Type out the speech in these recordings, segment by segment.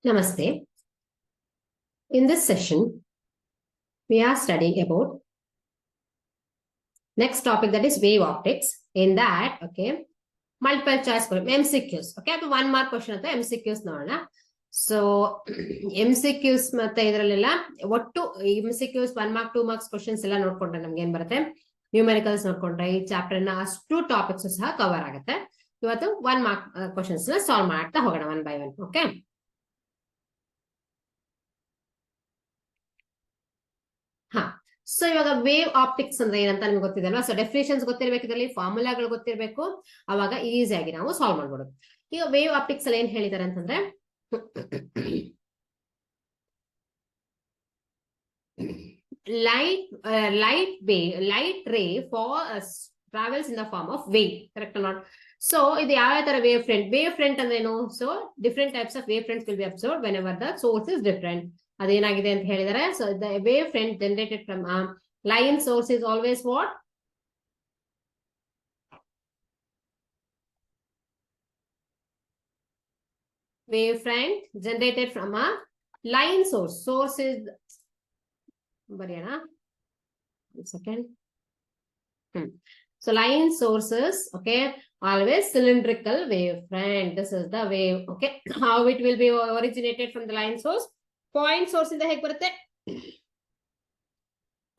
Namaste. In this session, we are studying about next topic, that is wave optics. In that, okay, multiple choice MCQs. Okay, ಅದು 1 mark question ಅಂತ MCQs ನೋಡೋಣ. So MCQs ಮತ್ತೆ ಇದರಲ್ಲೆಲ್ಲ ಒಟ್ಟು MCQs 1 mark 2 marks questions ಎಲ್ಲ ನೋಡ್ಕೊಂಡ್ರೆ ನಮ್ಗೆ ಏನ್ ಬರುತ್ತೆ, ನ್ಯೂಮೆರಿಕಲ್ಸ್ ನೋಡ್ಕೊಂಡ್ರೆ ಈ ಚಾಪ್ಟರ್ ನ ಅಷ್ಟು ಟಾಪಿಕ್ಸ್ ಸಹ ಕವರ್ ಆಗುತ್ತೆ. ಇವತ್ತು 1 mark questions ನ ಸಾಲ್ವ್ ಮಾಡ್ತಾ ಹೋಗೋಣ ಒನ್ ಬೈ ಒನ್. ಓಕೆ, ಹಾ. ಸೊ ಇವಾಗ ವೇವ್ ಆಪ್ಟಿಕ್ಸ್ ಅಂದ್ರೆ ಏನಂತ ನಿಮ್ಗೆ ಗೊತ್ತಿದೆಲ್ವಾ. ಸೊ ಡೆಫಿನೇಷನ್ಸ್ ಗೊತ್ತಿರ್ಬೇಕು, ಇದರಲ್ಲಿ ಫಾರ್ಮುಲಾಗಳು ಗೊತ್ತಿರ್ಬೇಕು, ಅವಾಗ ಈಸಿಯಾಗಿ ನಾವು ಸಾಲ್ವ್ ಮಾಡ್ಬೋದು. ಈಗ ವೇವ್ ಆಪ್ಟಿಕ್ಸ್ ಅಲ್ಲಿ ಏನ್ ಹೇಳಿದ್ದಾರೆ ಅಂತಂದ್ರೆ, light ray travels in the form of wave, correct or not? So ಇದು ಯಾವ ತರ ವೇವ್ ಫ್ರಂಟ್ ಅಂದ್ರೆ ಏನು? So different types of wave fronts will be observed whenever the source is different. ಅದೇನಾಗಿದೆ ಅಂತ ಹೇಳಿದರೆ, so the wave front generated from line source is always what? Wave front generated from a line source. Source is one second. So line sources, okay, always cylindrical wave front. This is the wave. Okay, how it will be originated from the line source? Point source in the ಹೇಗೆ ಬರುತ್ತೆ?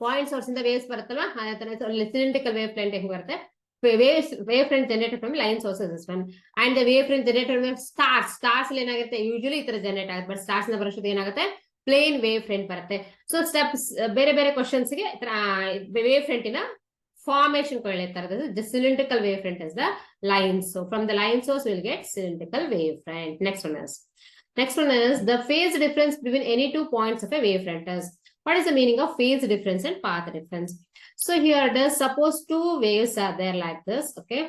Point source in the waves ಬರುತ್ತಲ್ವಾ, ಅದೇ ತರ cylindrical wave front ಹೇಗೆ ಬರುತ್ತೆ? Wave front generated from line sources this one, and the wave front generated from stars ಏನಾಗುತ್ತೆ, usually ಈ ತರ generate ಆಗುತ್ತೆ, ಬಟ್ ಸ್ಟಾರ್ಸ್ ನ ಬರೋದು ಏನಾಗುತ್ತೆ, ಪ್ಲೇನ್ ವೇವ್ ಫ್ರಂಟ್ ಬರುತ್ತೆ. ಸೊ ಸ್ಟೆಪ್ಸ್ ಬೇರೆ ಬೇರೆ ಕ್ವಶನ್ಸ್ ಗೆ ವೇವ್ ಫ್ರಂಟ್ ಇನ ಫಾರ್ಮೇಶನ್ ಹೇಳಿರ್ತಾರೆ. The cylindrical wave front is the line. So from the line source we'll get cylindrical wave front. Next one is the phase difference between any 2 points of a wave front is. What is the meaning of phase difference and path difference? So here it is, suppose 2 waves are there like this, okay.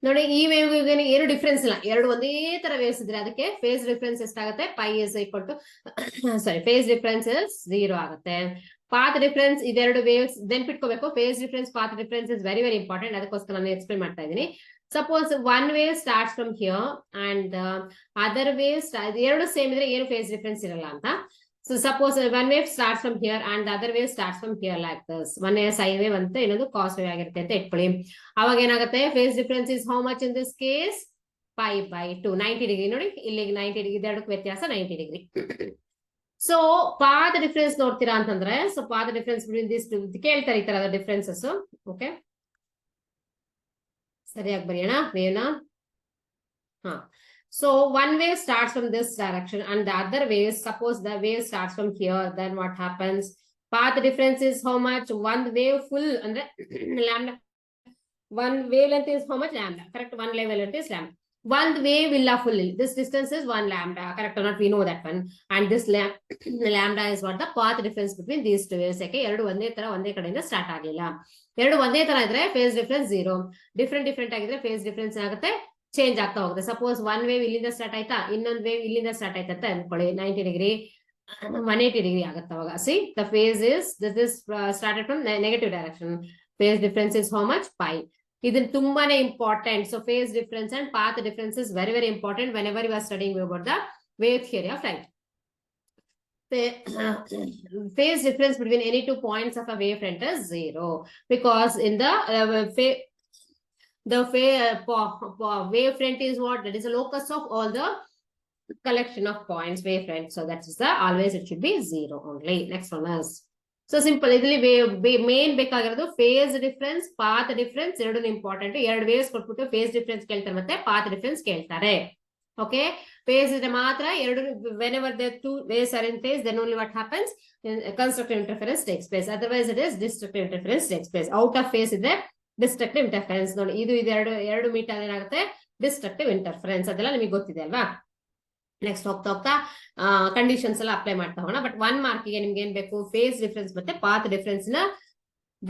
ನೋಡಿ, ಈ wave ಏನು difference ಇಲ್ಲ, ಎರಡು ಒಂದೇ ತರ waves ಇದ್ರೆ ಅದಕ್ಕೆ phase difference ಎಷ್ಟಾಗುತ್ತೆ, pi is equal to phase difference is 0 ಆಗುತ್ತೆ. ಪಾತ್ ಡಿಫ್ರೆನ್ಸ್, ಇದೆರಡು ವೇವ್ಸ್ ನೆನ್ಪಿಟ್ಕೋಬೇಕು. Phase difference, path difference is very very important. ಅದಕ್ಕೋಸ್ಕರ ನಾನು ಎಕ್ಸ್ಪ್ಲೇನ್ ಮಾಡ್ತಾ ಇದ್ದೀನಿ. Suppose one wave starts from here and other wave, ಎರಡು ಸೇಮ್ ಇದ್ರೆ ಏನು ಫೇಸ್ ಡಿಫ್ರೆನ್ಸ್ ಇರಲ್ಲ ಅಂತ. So suppose one wave starts from here and the other wave starts from here like this. One is sine wave ante, ಇನ್ನೊಂದು cos wave ಆಗಿರುತ್ತೆ ಅಂತ ಇಟ್ಕೊಳ್ಳಿ. ಅವಾಗ ಏನಾಗುತ್ತೆ, phase difference is how much in this case? Pi by 2, 90 degree. ನೋಡಿ ಇಲ್ಲಿ 90 degree, ಇದೆರಡಕ್ಕೆ ವ್ಯತ್ಯಾಸ 90 degree. So path difference ನೋಡ್ತೀರಾ ಅಂತಂದ್ರೆ, so path difference between this two ಕೇಳ್ತಾರೆ ಈ ತರದ ಡಿಫ್ರೆನ್ಸಸ್. ಓಕೆ, ಸರಿಯಾಗಿ ಬರೆಯೋಣ ವೇವ್ನ. ಹಾ, so one wave starts from this direction and the other wave, suppose the wave starts from here, then what happens? Path difference is how much? One wave full andre lambda, one wavelength is how much? Lambda, correct? One wavelength is lambda. One wave illa full, this distance is 1 lambda, correct or not? We know that one. And this lambda is what the path difference between these two waves. Okay, ಎರಡು ಒಂದೇ ತರ ಒಂದೇ ಕಡೆಯಿಂದ start ಆಗಲಿಲ್ಲ. ಎರಡು ಒಂದೇ ತರ ಇದ್ರೆ ಫೇಸ್ ಡಿಫರೆನ್ಸ್ 0, ಡಿಫರೆಂಟ್ ಆಗಿದ್ರೆ ಫೇಸ್ ಡಿಫರೆನ್ಸ್ ಆಗುತ್ತೆ, ಚೇಂಜ್ ಆಗ್ತಾ ಹೋಗುತ್ತೆ. ಸಪೋಸ್ ಒನ್ ವೇವ್ ಇಲ್ಲಿಂದ ಸ್ಟಾರ್ಟ್ ಆಯ್ತಾ, ಇನ್ನೊಂದು ವೇವ್ ಇಲ್ಲಿಂದ ಸ್ಟಾರ್ಟ್ ಆಯ್ತಾ ಅಂತ ಅನ್ಕೊಳ್ಳಿ, 90 ಡಿಗ್ರಿ 180 ಡಿಗ್ರಿ ಆಗುತ್ತೆ. ಅವಾಗ see the phase is this is started from negative direction. Phase difference is how much? Pi. ಇದನ್ನ ತುಂಬಾನೇ important. So phase difference and path difference is very very important whenever you are studying about the wave theory of light. Phase difference between any 2 points of a wave front is 0 because in the wave front is what? That is a locus of all the collection of points, wave front. So that is the always it should be 0 only. Next one is so simple. Idli main ಬೇಕಾಗಿರೋದು phase difference, path difference ಎರಡು important. ಎರಡು waves ಕೊಟ್ಬಿಟ್ಟು phase difference ಕೇಳ್ತಾರೆ ಮತ್ತೆ path difference ಕೇಳ್ತಾರೆ. Okay, phase ಇದ್ರೆ ಮಾತ್ರ ಎರಡು, whenever the 2 waves are in phase, then only what happens? Constructive interference takes place. Otherwise it is destructive interference takes place. Out of phase ಇದೆ destructive interference. ನೋಡಿ, ಇದು ಎರಡು ಮೀಟರ್ ಏನಾಗುತ್ತೆ, destructive interference. ಅದೆಲ್ಲ ನಿಮಗೆ ಗೊತ್ತಿದೆ ಅಲ್ವಾ. ನೆಕ್ಸ್ಟ್ ಹೋಗ್ತಾ ಕಂಡೀಷನ್ಸ್ ಎಲ್ಲ ಅಪ್ಲೈ ಮಾಡ್ತಾ ಹೋಗೋಣ. ಬಟ್ 1 ಮಾರ್ಕಿಗೆ ನಿಮ್ಗೆ ಏನ್ ಬೇಕು, ಫೇಸ್ ಡಿಫರೆನ್ಸ್ ಮತ್ತೆ ಪಾತ್ ಡಿಫರೆನ್ಸ್ ನ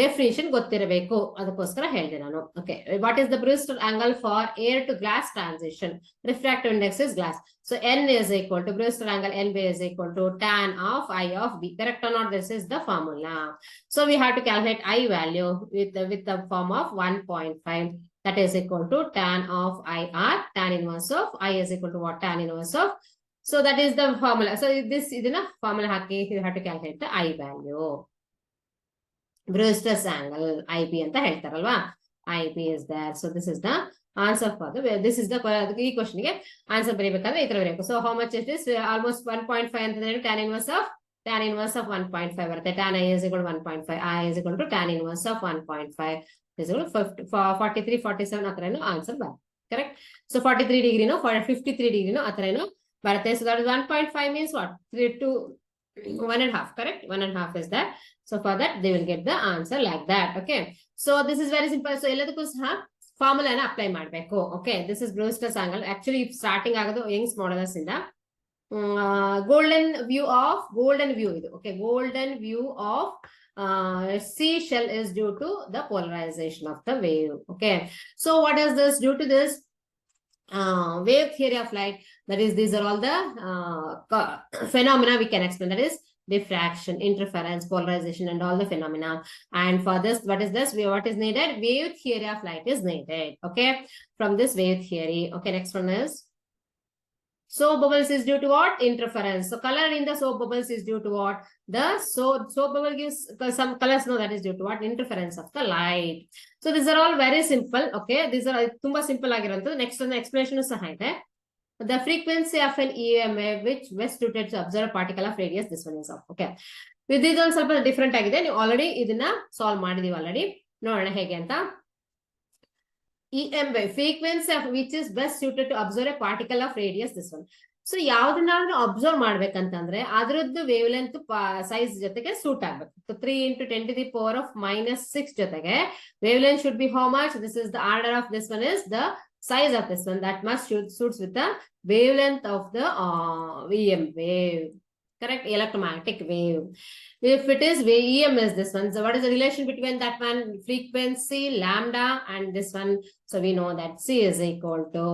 ಡೆಫಿನಿಷನ್ ಗೊತ್ತಿರಬೇಕು, ಅದಕ್ಕೋಸ್ಕರ ಹೇಳಿದೆ ನಾನು. Okay, what is the Brewster angle for air to glass transition? Refractive index is glass. So n is equal to Brewster angle NB is equal to tan of I of B. Correct or not? This is the formula. So we have to calculate I value with the form of 1.5. That is equal to tan of IR. Tan inverse of I is equal to what? Tan inverse of. So that is the formula. So this is the formula. You have to calculate the I value. Brewster's angle IB anta heltaralva. IB is there. So this is the answer for this is the question ಗೆ answer ಬರೀಬೇಕಾದ್ರೆ ಈ ತರ ಬರೀಬೇಕು. So how much it is? Almost 1.5 ಅಂತಂದ್ರೆ tan inverse of 1.5 ಬರುತ್ತೆ. Tan I is equal to 1.5. I is equal to tan inverse of 1.5 is equal to 43, 47 ಆ ತರನು answer ಬರುತ್ತೆ. Correct. So 43 degree no 53 degree no ಆ ತರನು ಬರುತ್ತೆ. So that is 1.5 means what? 3 to 1.5. Correct. 1.5 is that. So for that they will get the answer like that. Okay. So this is very simple. So ಎಲ್ಲದಕ್ಕೂ ಸಹ formula apply ಮಾಡಬೇಕು. Okay, this is Brewster's angle. Actually starting ಆಗೋದು Young's ಮಾಡಲರ್ಸ್ ಇಂದ. Golden view ಇದು. Okay, golden view of sea shell is due to the polarization of the wave. Okay, so what is this? Due to this wave theory of light, that is, these are all the phenomena we can explain. That is diffraction, interference, polarization, and all the phenomena. And for this, what is this? What is needed? Wave theory of light is needed. Okay, from this wave theory. Okay, next one is soap bubbles is due to what? Interference. So color in the soap bubbles is due to what? The soap bubble gives some colors. No, that is due to what? Interference of the light. So these are all very simple. Okay, these are tumba simple agirantadu. Next one explanation saha ide. The frequency of an EMA which best suited to observe particle of radius, this one is off. Okay, with this one ಸ್ವಲ್ಪ different ಆಗಿದೆ. ನೀವು already ಇದನ್ನ solve ಮಾಡಿದೀವಿ already. ನೋಡೋಣ ಹೇಗೆ ಅಂತ. EMA frequency of which is best suited to observe a particle of radius, this one. So ಯಾವ್ದನ್ನಾದ್ರೂ observe ಮಾಡ್ಬೇಕಂತಂದ್ರೆ ಅದರದ್ದು ವೇವ್ ಲೆಂತ್ ಸೈಜ್ ಜೊತೆಗೆ ಸೂಟ್ ಆಗ್ಬೇಕು. 3 into 10 to the power of -6 ಜೊತೆಗೆ wave length should be how much? This is the order of this one is the size of this one that must suits with the wavelength of the EM wave. Correct, electromagnetic wave. If it is EM is this one, so what is the relation between that one? Frequency lambda and this one. So we know that C is equal to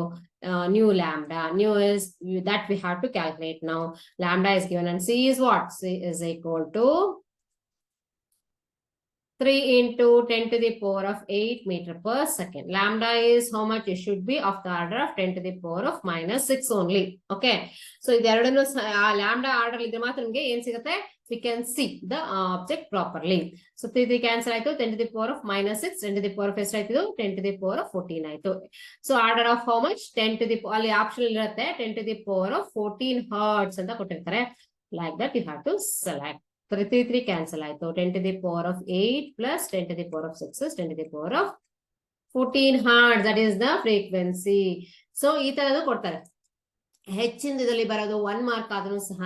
nu lambda. Nu is that we have to calculate now. Lambda is given and C is what? C is equal to 3 into 10 to the power of 8 meter per second. Lambda is how much? It should be of the order of 10 to the power of -6 only. Okay. So ಇದೆರಡನ್ನು lambda order ಇದ್ರೆ ಮಾತ್ರ ನಿಮಗೆ ಏನು ಸಿಗುತ್ತೆ? We can see the object properly. So 3 cancel ಆಯ್ತು. 10 to the power of -6, 10 to the power of ಎಷ್ಟು ಆಯ್ತು? 10 to the power of 14 ಆಯ್ತು. So order of how much? 10 to the ಅಲ್ಲಿ ಆಪ್ಷನ್ ಇರುತ್ತೆ 10 to the power of 14 hertz ಅಂತ ಕೊಟ್ಟಿರ್ತಾರೆ. Like that you have to select. 3 cancel ಆಯ್ತು. 10 to the power of 8 plus 10 to the power of 6 is 10 to the power of 14 hertz. That is the frequency. So ಈ ತರದ್ದು ಕೊಡ್ತಾರೆ. ಹೆಚ್ಚಿಂದು ಇದರಲ್ಲಿ ಬರೋದು 1 mark ಆದ್ರೂ ಸಹ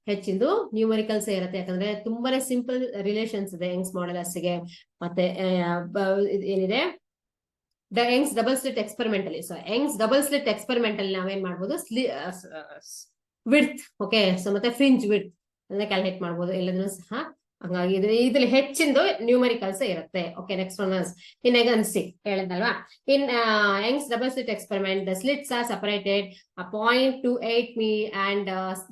ಹೆಚ್ಚಿಂದು ನ್ಯೂಮರಿಕಲ್ಸ್ ಇರುತ್ತೆ. ಯಾಕಂದ್ರೆ ತುಂಬಾನೇ ಸಿಂಪಲ್ ರಿಲೇಷನ್ಸ್ ಇದೆ ಯಂಗ್ಸ್ ಮಾಡೆಲರ್ಸ್ ಗೆ. ಮತ್ತೆ ಏನಿದೆ ಯಂಗ್ಸ್ ಡಬಲ್ ಸ್ಲಿಟ್ ಎಕ್ಸ್ಪೆರಿಮೆಂಟ್ ಅಲ್ಲಿ. So Young's double slit experiment ಅಲ್ಲಿ ನಾವೇನ್ ಮಾಡ್ಬೋದು? ವಿಡ್ತ್. ಓಕೆ, ಸೊ ಮತ್ತೆ ಫ್ರಿಂಜ್ ವಿಡ್ತ್ ಅಂದ್ರೆ ಕ್ಯಾಲ್ಕುಲೇಟ್ ಮಾಡ್ಬೋದು ಎಲ್ಲದನ್ನು ಸಹ. ಹಂಗಾಗಿ ಇದ್ರಲ್ಲಿ ಹೆಚ್ಚಿಂದು ನ್ಯೂಮರಿಕಲ್ಸ್ ಇರುತ್ತೆ. ಓಕೆ, ನೆಕ್ಸ್ಟ್ ಒನ್ ಇನ್ ಎಗನ್ಸಿ ಹೇಳಿದಲ್ವಾ. In Young's double slit experiment the slits are separated 0.28 me and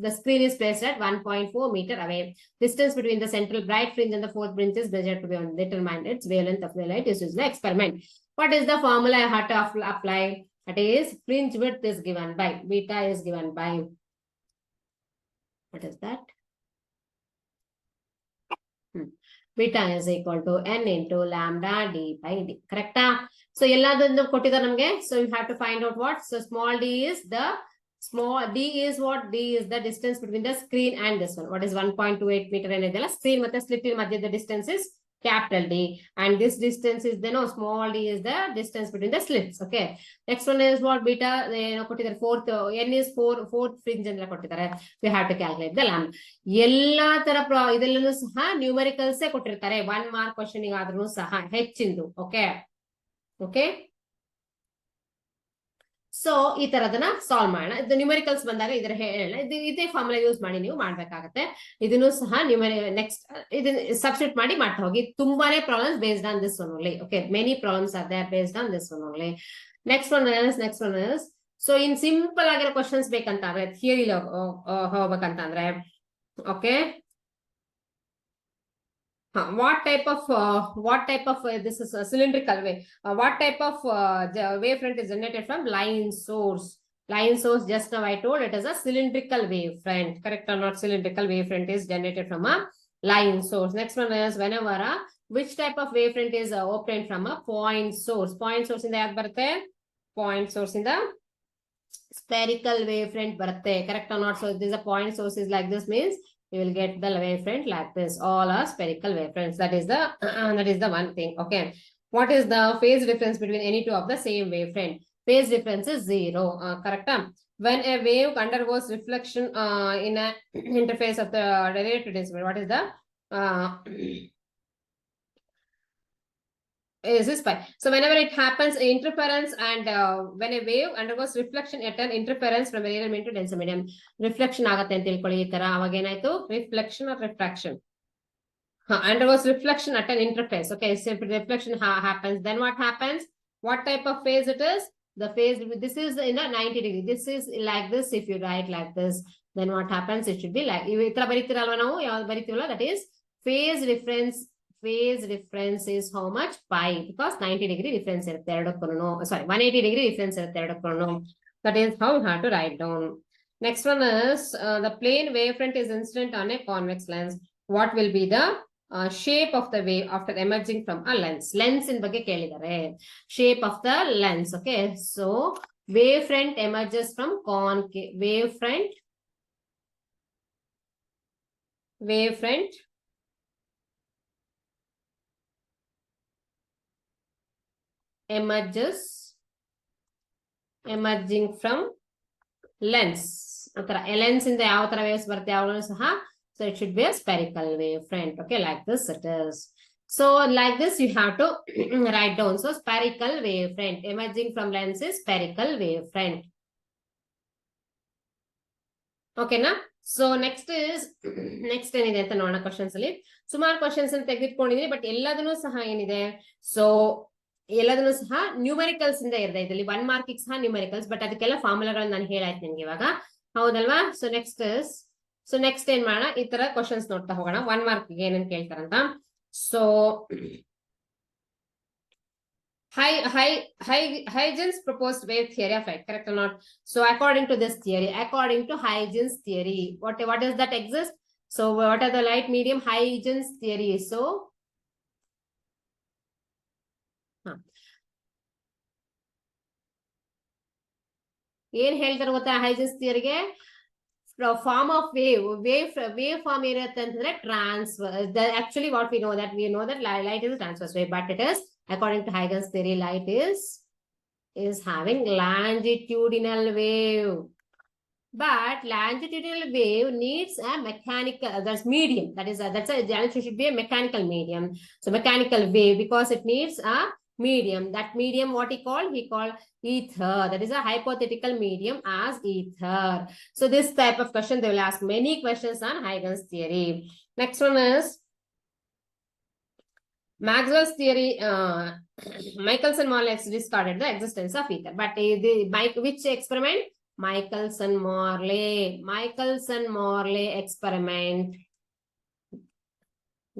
the screen is placed at 1.4 meter away. Distance between the central bright fringe and the fourth fringe is measured to be determined. Its wavelength of the light is used in the experiment. What is the formula I have to apply? That is fringe width is given by beta is given by what is that? Beta is equal to n into lambda d by d. Correct? So ಎಲ್ಲದನ್ನು ಕೊಟ್ಟಿದ್ದಾರೆ ನಮಗೆ. So you have to find out what? So small d is what? D is the distance between the screen and this one. What is 1.28 meter ಏನಿದೆಯಲ್ಲ screen ಮತ್ತೆ slit ಮಧ್ಯದ distance is capital D, and this distance is then small d is the distance between the slits. Okay, next one is what? Beta ಏನೋ ಕೊಟ್ಟಿದ್ದಾರೆ fourth, n is fourth fringe ಅಂತ ಕೊಟ್ಟಿದ್ದಾರೆ. We have to calculate the lambda. ಎಲ್ಲಾ ತರ ಇದೆಲ್ಲನೂ ಸಹ numericals ಕೊಟ್ಟಿರ್ತಾರೆ 1 mark question ಆದ್ರೂ ಸಹ ಹೆಚ್ಚಿಂದು. ಓಕೆ ಓಕೆ, ಸೊ ಈ ತರದನ್ನ ಸಾಲ್ವ್ ಮಾಡೋಣ. ಇದು ನ್ಯೂಮರಿಕಲ್ಸ್ ಬಂದಾಗ ಇದರ ಹೇಳೋಣ, ಇದೇ ಫಾರ್ಮುಲಾ ಯೂಸ್ ಮಾಡಿ ನೀವು ಮಾಡ್ಬೇಕಾಗತ್ತೆ. ಇದನ್ನು ಸಹ ನೆಕ್ಸ್ಟ್ ಇದನ್ನ ಸಬ್ಸ್ಟಿಟ್ಯೂಟ್ ಮಾಡಿ ಮಾಡ್ತಾ ಹೋಗಿ. ತುಂಬಾನೇ problems based on this one only. Okay, many problems are there based on this one only. Next one is so in simple ಆಗಿರೋ ಕ್ವಶನ್ಸ್ ಬೇಕಂತ ಅಂದ್ರೆ ಥಿಯರಿ ಹೋಗ್ಬೇಕಂತಂದ್ರೆ okay, what type of this is a cylindrical wave, what type of wavefront is generated from line source? Line source, just now I told it is a cylindrical wavefront. Correct or not? Cylindrical wavefront is generated from a line source. Next one is whenever which type of wavefront is obtained from a point source? Point source in the point source in the spherical wavefront barutte. Correct or not? So this is a point source is like this, means you will get the wavefront like this. All are spherical wavefronts. That is the one thing. Okay, what is the phase difference between any two of the same wavefront? Phase difference is 0. Correct. When a wave undergoes reflection in an interface of the derivative display, what is the is this pi? So whenever it happens, interference, and when a wave undergoes reflection at an interference from a medium into denser medium, reflection ಆಗತ್ತೆ ಅಂತ ತಿಳ್ಕೊಳ್ಳಿ. ಈ ತರ ಅವಾಗ ಏನಾಯ್ತು, reflection or refraction, undergoes reflection at an interface. Okay, so if reflection happens, then what happens? What type of phase it is? The phase, this is in a 90 degree. This is like this. If you write like this, then what happens? It should be like ಈ ತರ ಬರೀತಿರಲ್ವಾ ನಾವು, ಯಾವ್ದು ಬರೀತೀವಲ್ಲ, that is phase difference. Phase difference is how much? Pi, because 90 degree difference irutte eradakkunu. Sorry, 180 degree difference irutte eradakkunu. That is how you have to write down. Next one is the plane wavefront is incident on a convex lens. What will be the shape of the wave after emerging from a lens? Lens in ಬಗ್ಗೆ ಕೇಳಿದ್ದಾರೆ. Shape of the lens. Okay, so wavefront emerges from wavefront emerging from lens. Atara lens in the ಯಾವ ತರ waves ಬರುತ್ತೆ ಯಾವಾಗಲೂ ಸಹ, so it should be a spherical wavefront. Okay, like this it is. So like this you have to write down. So spherical wavefront emerging from lens is spherical wavefront. Okay na? So next ಏನಿದೆ ಅಂತ ನೋಡೋಣ. Questions ಅಲ್ಲಿ ಸುಮಾರು questions ಅನ್ನು ತೆಗೆದುಕೊಂಡಿದ್ದೀನಿ, but ಎಲ್ಲದನ್ನೂ ಸಹ ಏನಿದೆ, so ಎಲ್ಲದನ್ನು ಸಹ ನ್ಯೂಮರಿಕಲ್ಸ್ ಇಂದ ಇರ್ದೆ. ಇದರಲ್ಲಿ 1 ಮಾರ್ಕಿಗೆ ಸಹ ನ್ಯೂಮರಿಕಲ್ಸ್, ಬಟ್ ಅದಕ್ಕೆಲ್ಲ ಫಾರ್ಮುಲಾಗಳನ್ನ ನಾನು ಹೇಳಾಯ್ತು ನಿಮ್ಗೆ ಇವಾಗ, ಹೌದಲ್ವಾ? ಸೊ ನೆಕ್ಸ್ಟ್ ಏನ್ ಮಾಡೋಣ, ಈ ತರ ಕ್ವಶನ್ಸ್ ನೋಡ್ತಾ ಹೋಗೋಣ. 1 ಮಾರ್ಕಿಗೆ ಏನೇನ್ ಕೇಳ್ತಾರಂತ. So Huygens proposed wave theory of light. Correct or not? So according to this theory, according to Huygens theory, what does that exist? So what are the light medium? Huygens theory. So ಏನ್ ಹೇಳ್ತಾರೆ ಗೊತ್ತಾ Huygens theory-ಗೆ? Form of wave form irutte antandre transfer. Actually what we know that light is a transverse wave, but it is, according to Huygens theory, light is having longitudinal wave. But longitudinal wave needs a mechanical, that's medium. That should be a mechanical medium. So mechanical wave, because it needs a medium. That medium, what he called ether. That is a hypothetical medium as ether. So this type of question, they will ask many questions on Huygens theory. Next one is Maxwell's theory. Michelson-Morley discarded the existence of ether. But which experiment? Michelson-Morley experiment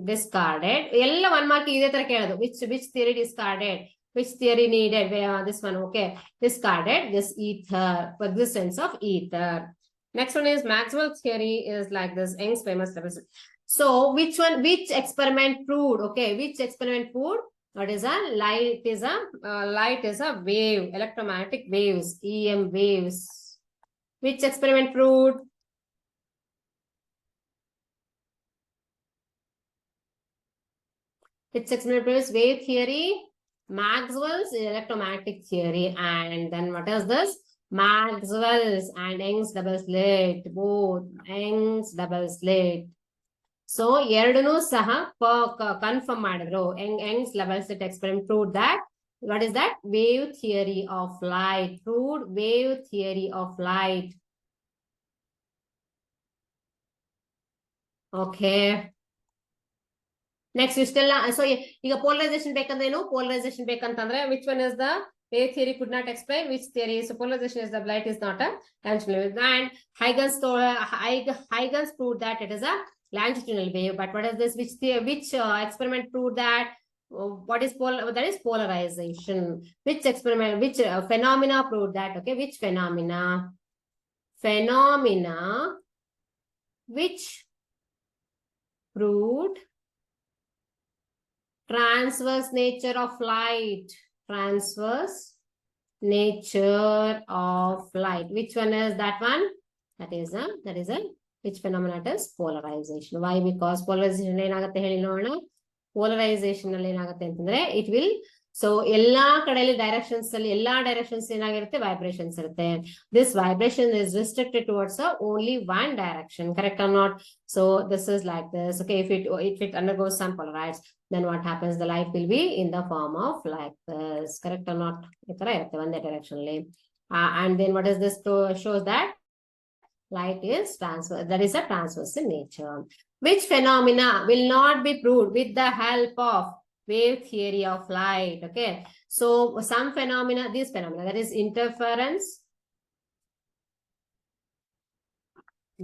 discarded. ಎಲ್ಲ 1 mark ಇದೇ ತರ ಕೇಳೋದು. Which theory discarded? Which theory needed? This one. Okay, discarded this ether, for existence of ether. Next one is Maxwell's theory is like this. Young's famous. So which experiment proved? Okay, which experiment proved? What is a light is a wave, electromagnetic waves, EM waves. Which experiment proved? Which experiment proves wave theory? Maxwell's electromagnetic theory. And then what is this? Maxwell's and Young's double slit. Both Young's double slit. So ಎರಡನ್ನೂ ಸಹ confirm ಮಾಡಿದ್ರು. Young's double slit experiment proved that What is that? Wave theory of light. Proved wave theory of light. Okay. Next ಇಷ್ಟೆಲ್ಲ so ಈಗ polarization ಬೇಕಂದ್ರೆ ಏನು polarization ಬೇಕಂತಂದ್ರೆ which one is the wave theory could not explain which theory. So polarization is the light is not a longitudinal wave. And Huygens proved that it is a longitudinal wave. But what is this? Which experiment proved that? What is that is polarization. Which experiment? Which phenomena proved that? Okay, which phenomena? Phenomena which proved transverse nature of light. Transverse nature of light. Which one is that one? That is a which phenomena it is? Polarization. Why? Because polarization ಏನಾಗುತ್ತೆ ಹೇಳಿ ನೋಡೋಣ. Polarization ಅಲ್ಲಿ ಏನಾಗುತ್ತೆ ಅಂತಂದ್ರೆ it will so ಎಲ್ಲಾ ಕಡೆಯಲ್ಲಿ directions ಅಲ್ಲಿ ಎಲ್ಲಾ directions ಏನಾಗಿರುತ್ತೆ vibrations ಇರುತ್ತೆ. This vibration is restricted towards only one direction. Correct or not? So this is like this. Okay, if it undergoes some polarize, then what happens? The light will be in the form of like this. Correct or not? One direction. And then what is this shows that light is transverse. That is a transverse in nature. Which phenomena will not be proved with the help of wave theory of light? Okay, so some phenomena, these phenomena, that is interference,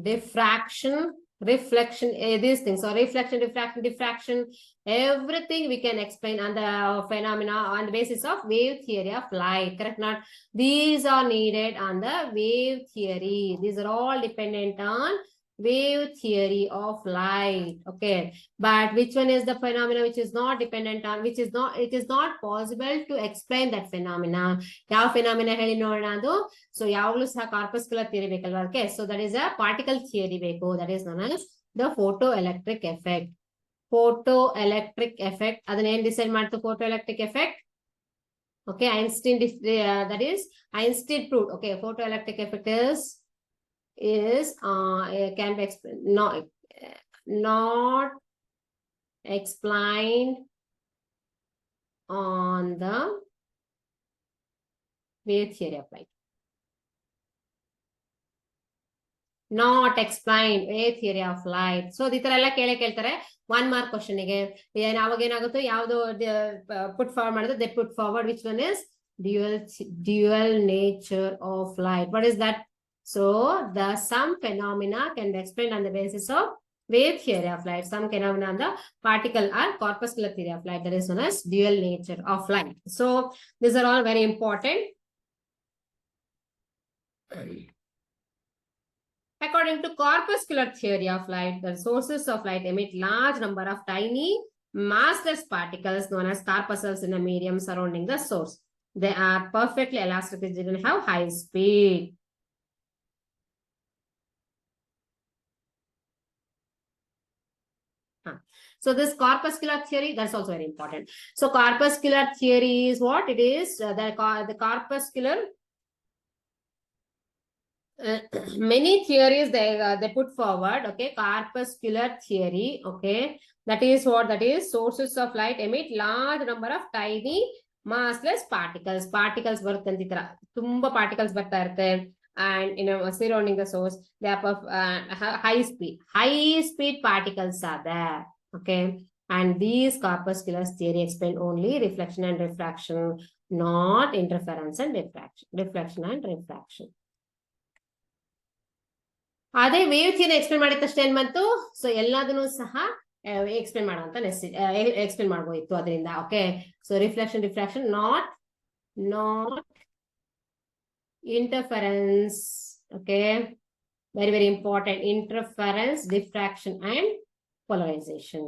diffraction, reflection, these things, so reflection, refraction, diffraction, everything we can explain on the phenomena on the basis of wave theory of light. Correct? Not these are needed on the wave theory. These are all dependent on wave theory of light. Okay, but which one is the phenomena which is not dependent on, which is not, it is not possible to explain that phenomena? ಯಾವ phenomena ಹೇಳಿ ನೋಡೋಣ ಅದು. So ಯಾವಾಗಲೂ ಸಹ ಕಾರ್ಪಸ್ಕ್ಯುಲರ್ theory ಬೇಕಲ್ವಾ? Okay, so that is a particle theory ಬೇಕು. That is known as the photoelectric effect. Photoelectric effect ಅದನ್ನ ಏನ್ ಡಿಸೈಡ್ ಮಾಡ್ತು? photoelectric effect. Okay, Einstein that is Einstein proved. Okay, photoelectric effect is can be not explained on the wave theory of light. Not explained wave theory of light. So ಈ ತರ ಎಲ್ಲ ಕೇಳ್ತಾರೆ 1 mark question ಗೆ. ಅವಾಗ ಏನಾಗುತ್ತೆ, ಯಾವ್ದು put forward ಮಾಡಿದ್ರೆ they put forward which one is dual nature of light. What is that? So the some phenomena can be explained on the basis of wave theory of light. Some phenomena on the particle or corpuscular theory of light. That is known as dual nature of light. So these are all very important. According to corpuscular theory of light, the sources of light emit large number of tiny massless particles known as corpuscles in the medium surrounding the source. They are perfectly elastic. They didn't have high speed. So this corpuscular theory, that's also very important. So corpuscular theory is what it is. The corpuscular many theories they put forward. Okay, corpuscular theory. Okay, that is what that is. Sources of light emit large number of tiny massless particles. Particles ಬರುತ್ತೆ ತರ ತುಂಬಾ particles ಬರ್ತಾ ಇರುತ್ತೆ. And surrounding the source, they are high speed particles are there. Okay, and these corpuscular theory explain only reflection and refraction, not interference and reflection and refraction. ಅದೇ wave theory explain ಮಾಡಿದ ತಕ್ಷಣ ಏನ್ ಬಂತು? So ಎಲ್ಲದನ್ನು ಸಹ explain ಮಾಡುವಂತ explain ಮಾಡಬಹುದಿತ್ತು ಅದರಿಂದ. Okay, so reflection, refraction, not interference. Okay, very very important. Interference, diffraction and polarization.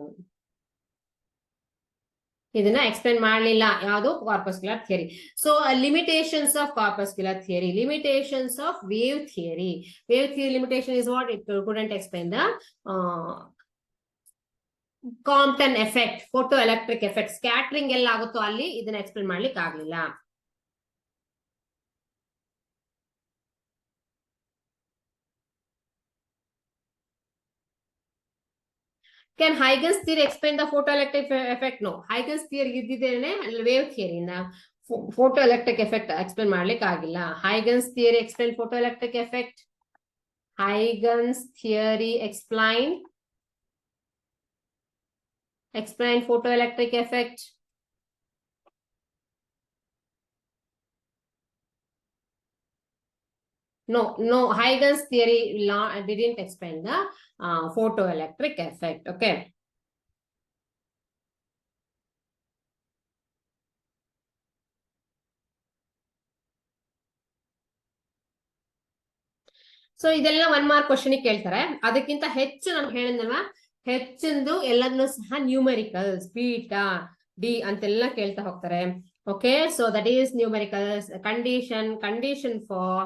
ಇದನ್ನ ಎಕ್ಸ್ಪ್ಲೇನ್ ಮಾಡಲಿಲ್ಲ ಯಾವುದು? Corpuscular theory. So limitations of corpuscular theory, limitations of wave theory. Wave theory limitation is what? It couldn't explain the Compton effect, photoelectric effect. Scattering ಎಲ್ಲ ಆಗುತ್ತೋ ಅಲ್ಲಿ ಇದನ್ನ explain ಮಾಡ್ಲಿಕ್ಕೆ ಆಗ್ಲಿಲ್ಲ. Can Huygens theory explain the photoelectric effect? No. Huygens theory ಇದ್ದಿದ್ದೇನೆ wave theory ಇಂದ. photoelectric effect explain ಮಾಡ್ಲಿಕ್ಕೆ ಆಗಿಲ್ಲ. Huygens theory explain photoelectric effect. Huygens theory explain photoelectric effect. No, Huygens theory didn't explain the photoelectric effect. Okay. So ಇದೆಲ್ಲ 1 mark question ಕೇಳ್ತಾರೆ. ಅದಕ್ಕಿಂತ ಹೆಚ್ಚು ನಾನು ಹೇಳಿದ್ನಲ್ವಾ, ಹೆಚ್ಚಿಂದು ಎಲ್ಲದನ್ನು ಸಹ ನ್ಯೂಮೆರಿಕಲ್ಸ್ ಬೀಟಾ ಡಿ ಅಂತೆಲ್ಲ ಕೇಳ್ತಾ ಹೋಗ್ತಾರೆ. Okay, so that is numericals. Condition for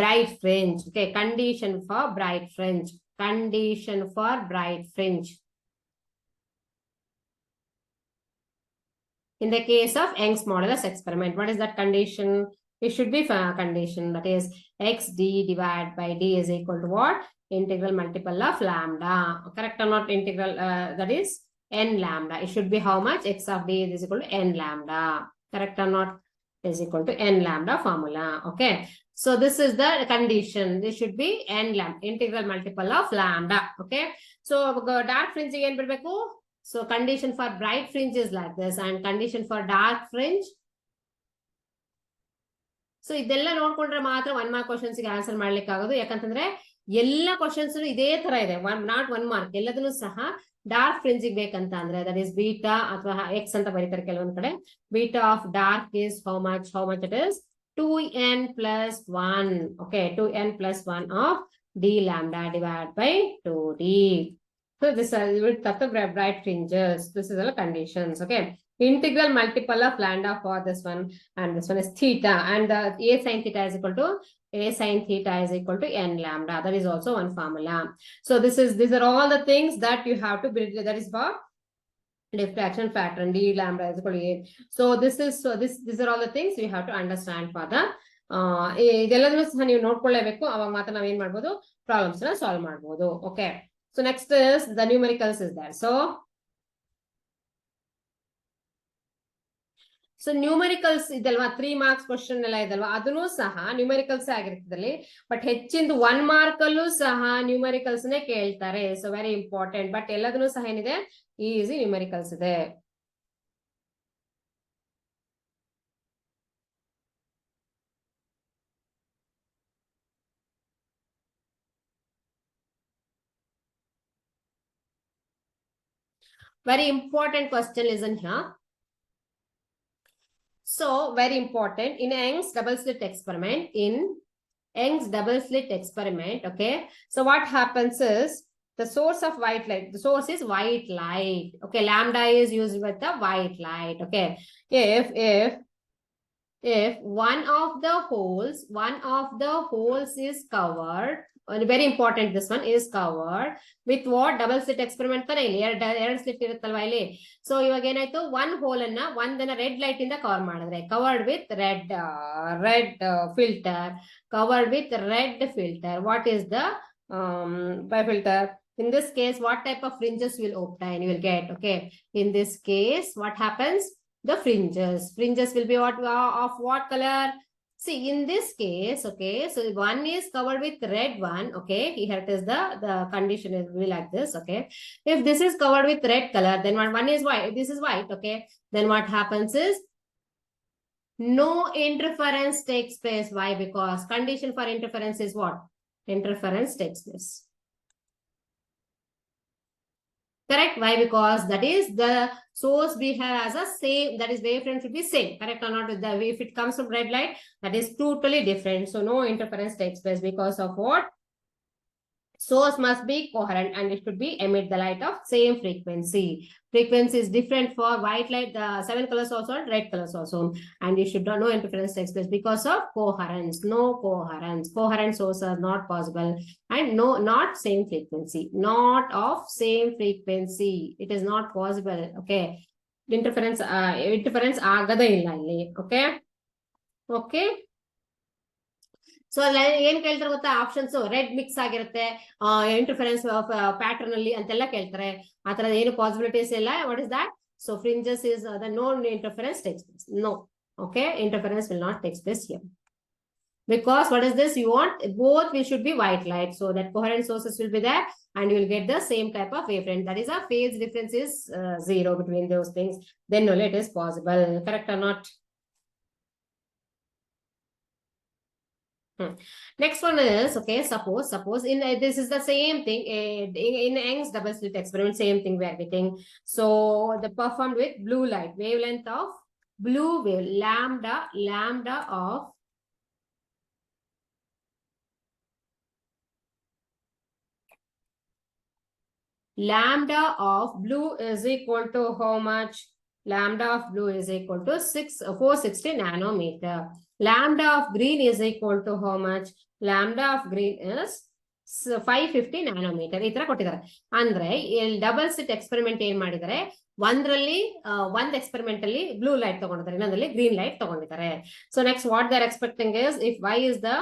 bright fringe. Okay, condition for bright fringe. In the case of Young's modulus experiment, what is that condition? It should be a condition, that is xd divided by d is equal to what? Integral multiple of lambda. Correct or not? Integral, that is n lambda. It should be how much? X of d is equal to n lambda. Correct or not? Is equal to n lambda formula. Okay. So this is the condition. This should be n lambda, integral multiple of lambda. Okay. So dark fringe again, so condition for bright fringe is like this, and condition for dark fringe. So ಇದೆಲ್ಲ ನೋಡ್ಕೊಂಡ್ರೆ ಮಾತ್ರ 1 mark questions ಗೆ answer ಮಾಡ್ಲಿಕ್ಕೆ ಆಗೋದು. ಯಾಕಂತಂದ್ರೆ ಎಲ್ಲ questions ಇದೇ ತರ ಇದೆ, ನಾಟ್ 1 ಮಾರ್ಕ್. ಎಲ್ಲದನ್ನು ಸಹ ಡಾರ್ಕ್ ಫ್ರಿಂಜ್ ಬೇಕಂತ ಅಂದ್ರೆ ದಟ್ ಈಸ್ ಬೀಟಾ ಅಥವಾ ಎಕ್ಸ್ ಅಂತ ಬರೀತಾರೆ ಕೆಲವೊಂದ್ ಕಡೆ. Beta of dark is how much it is 2n plus 1. Okay, 2n plus 1 of d lambda divided by 2d. So this is with the bright fringes. This is all conditions. Okay, integral multiple of lambda for this one, and this one is theta, and a sin theta is equal to n lambda. That is also one formula. So these are all the things that you have to build. That is for diffraction factor, and d lambda is equal to a. So these are all the things you have to understand for the ಇದೆಲ್ಲದನ್ನು ಸಹ ನೀವು ನೋಡ್ಕೊಳ್ಳೇಬೇಕು. ಅವಾಗ ಮಾತ್ರ ನಾವ್ ಏನ್ ಮಾಡ್ಬೋದು, problems ನ solve ಮಾಡ್ಬೋದು. Okay, so next is the numericals is there. So numericals ಇದಲ್ವಾ, 3 ಮಾರ್ಕ್ಸ್ ಕ್ವಶನ್ ಎಲ್ಲ ಇದಲ್ವಾ, ಅದನ್ನು ಸಹ ನ್ಯೂಮರಿಕಲ್ಸ್ ಆಗಿರ್ತದಲ್ಲಿ. ಬಟ್ ಹೆಚ್ಚಿಂದು 1 ಮಾರ್ಕ್ ಅಲ್ಲೂ ಸಹ ನ್ಯೂಮರಿಕಲ್ಸ್ ನೇ ಕೇಳ್ತಾರೆ. So very important. ಬಟ್ ಎಲ್ಲದನ್ನು ಸಹ ಏನಿದೆ, ಈಸಿ ನ್ಯೂಮರಿಕಲ್ಸ್ ಇದೆ. Very important question isn't here. So very important in Young's double slit experiment. Okay, so what happens is the source of white light. The source is white light. Okay, lambda is used with the white light. Okay, if one of the holes is covered. Very important, this one is covered with what? Double slit experiment ತರ ಇಲ್ಲಿ ಎರಡು slit ಇರುತ್ತಲ್ವಾ ಇಲ್ಲಿ. So ಇವಾಗ ಏನಾಯ್ತು, one hole ಅನ್ನ ಒಂದನ್ನ red light ಇಂದ ಕವರ್ ಮಾಡಿದ್ರೆ, covered with red filter. What is the by filter? In this case, what type of fringes will obtain? You will get. Okay, in this case, what happens? The fringes will be of what color? See, in this case, okay, so one is covered with red one. Okay, here it is, the condition is really like this. Okay, if this is covered with red color, then one is white, this is white. Okay, then what happens is no interference takes place. Why? Because condition for interference is what? Interference takes place. Correct? Why? Because that is the source we have as a same, that is wavefront should be same. Correct or not? If it comes from red light, that is totally different. So no interference takes place because of what? Source must be coherent and it should be emit the light of same frequency. Frequency is different for white light, the 7 colors also, and red colors also. And you should not, no interference takes place because of coherence. No coherence. Coherent sources are not possible. And no, not same frequency. Not of same frequency. It is not possible. Okay. Interference agada illa illi. Okay. Okay. So ಏನ್ ಕೇಳ್ತಾರೆ ಗೊತ್ತಾ, options red mix ಆಗಿರುತ್ತೆ, interference pattern ಅಲ್ಲಿ ಅಂತೆಲ್ಲ ಕೇಳ್ತಾರೆ. ಆ ತರದ ಏನು ಪಾಸಿಬಿಲಿಟೀಸ್ ಇಲ್ಲ. What is that? So fringes is the no interference takes place. No. Okay, interference will not take place here. Because what is this? You want both we should be white light. So that coherent sources will be there and you will get the same type of wavelength. That is a phase difference is 0 between those things. Then only it is possible. Correct or not? Next one is, okay, suppose in this is the same thing in Young's double slit experiment, same thing we are getting. So the performed with blue light, wavelength of blue wave, lambda of blue is equal to how much? Lambda of blue is equal to 460 nanometer. Lambda of green is equal to how much? Lambda of green is 550 nanometer. ಈ ತರ ಕೊಟ್ಟಿದ್ದಾರೆ. ಅಂದ್ರೆ ಇಲ್ಲಿ double slit experiment ಏನ್ ಮಾಡಿದ್ದಾರೆ? ಒಂದರಲ್ಲಿ ಒಂದ್ experiment ಅಲ್ಲಿ ಬ್ಲೂ ಲೈಟ್ ತಗೊಂಡಿದ್ದಾರೆ, ಇನ್ನೊಂದಲ್ಲಿ ಗ್ರೀನ್ ಲೈಟ್ ತಗೊಂಡಿದ್ದಾರೆ. So next what they are expecting is if y is the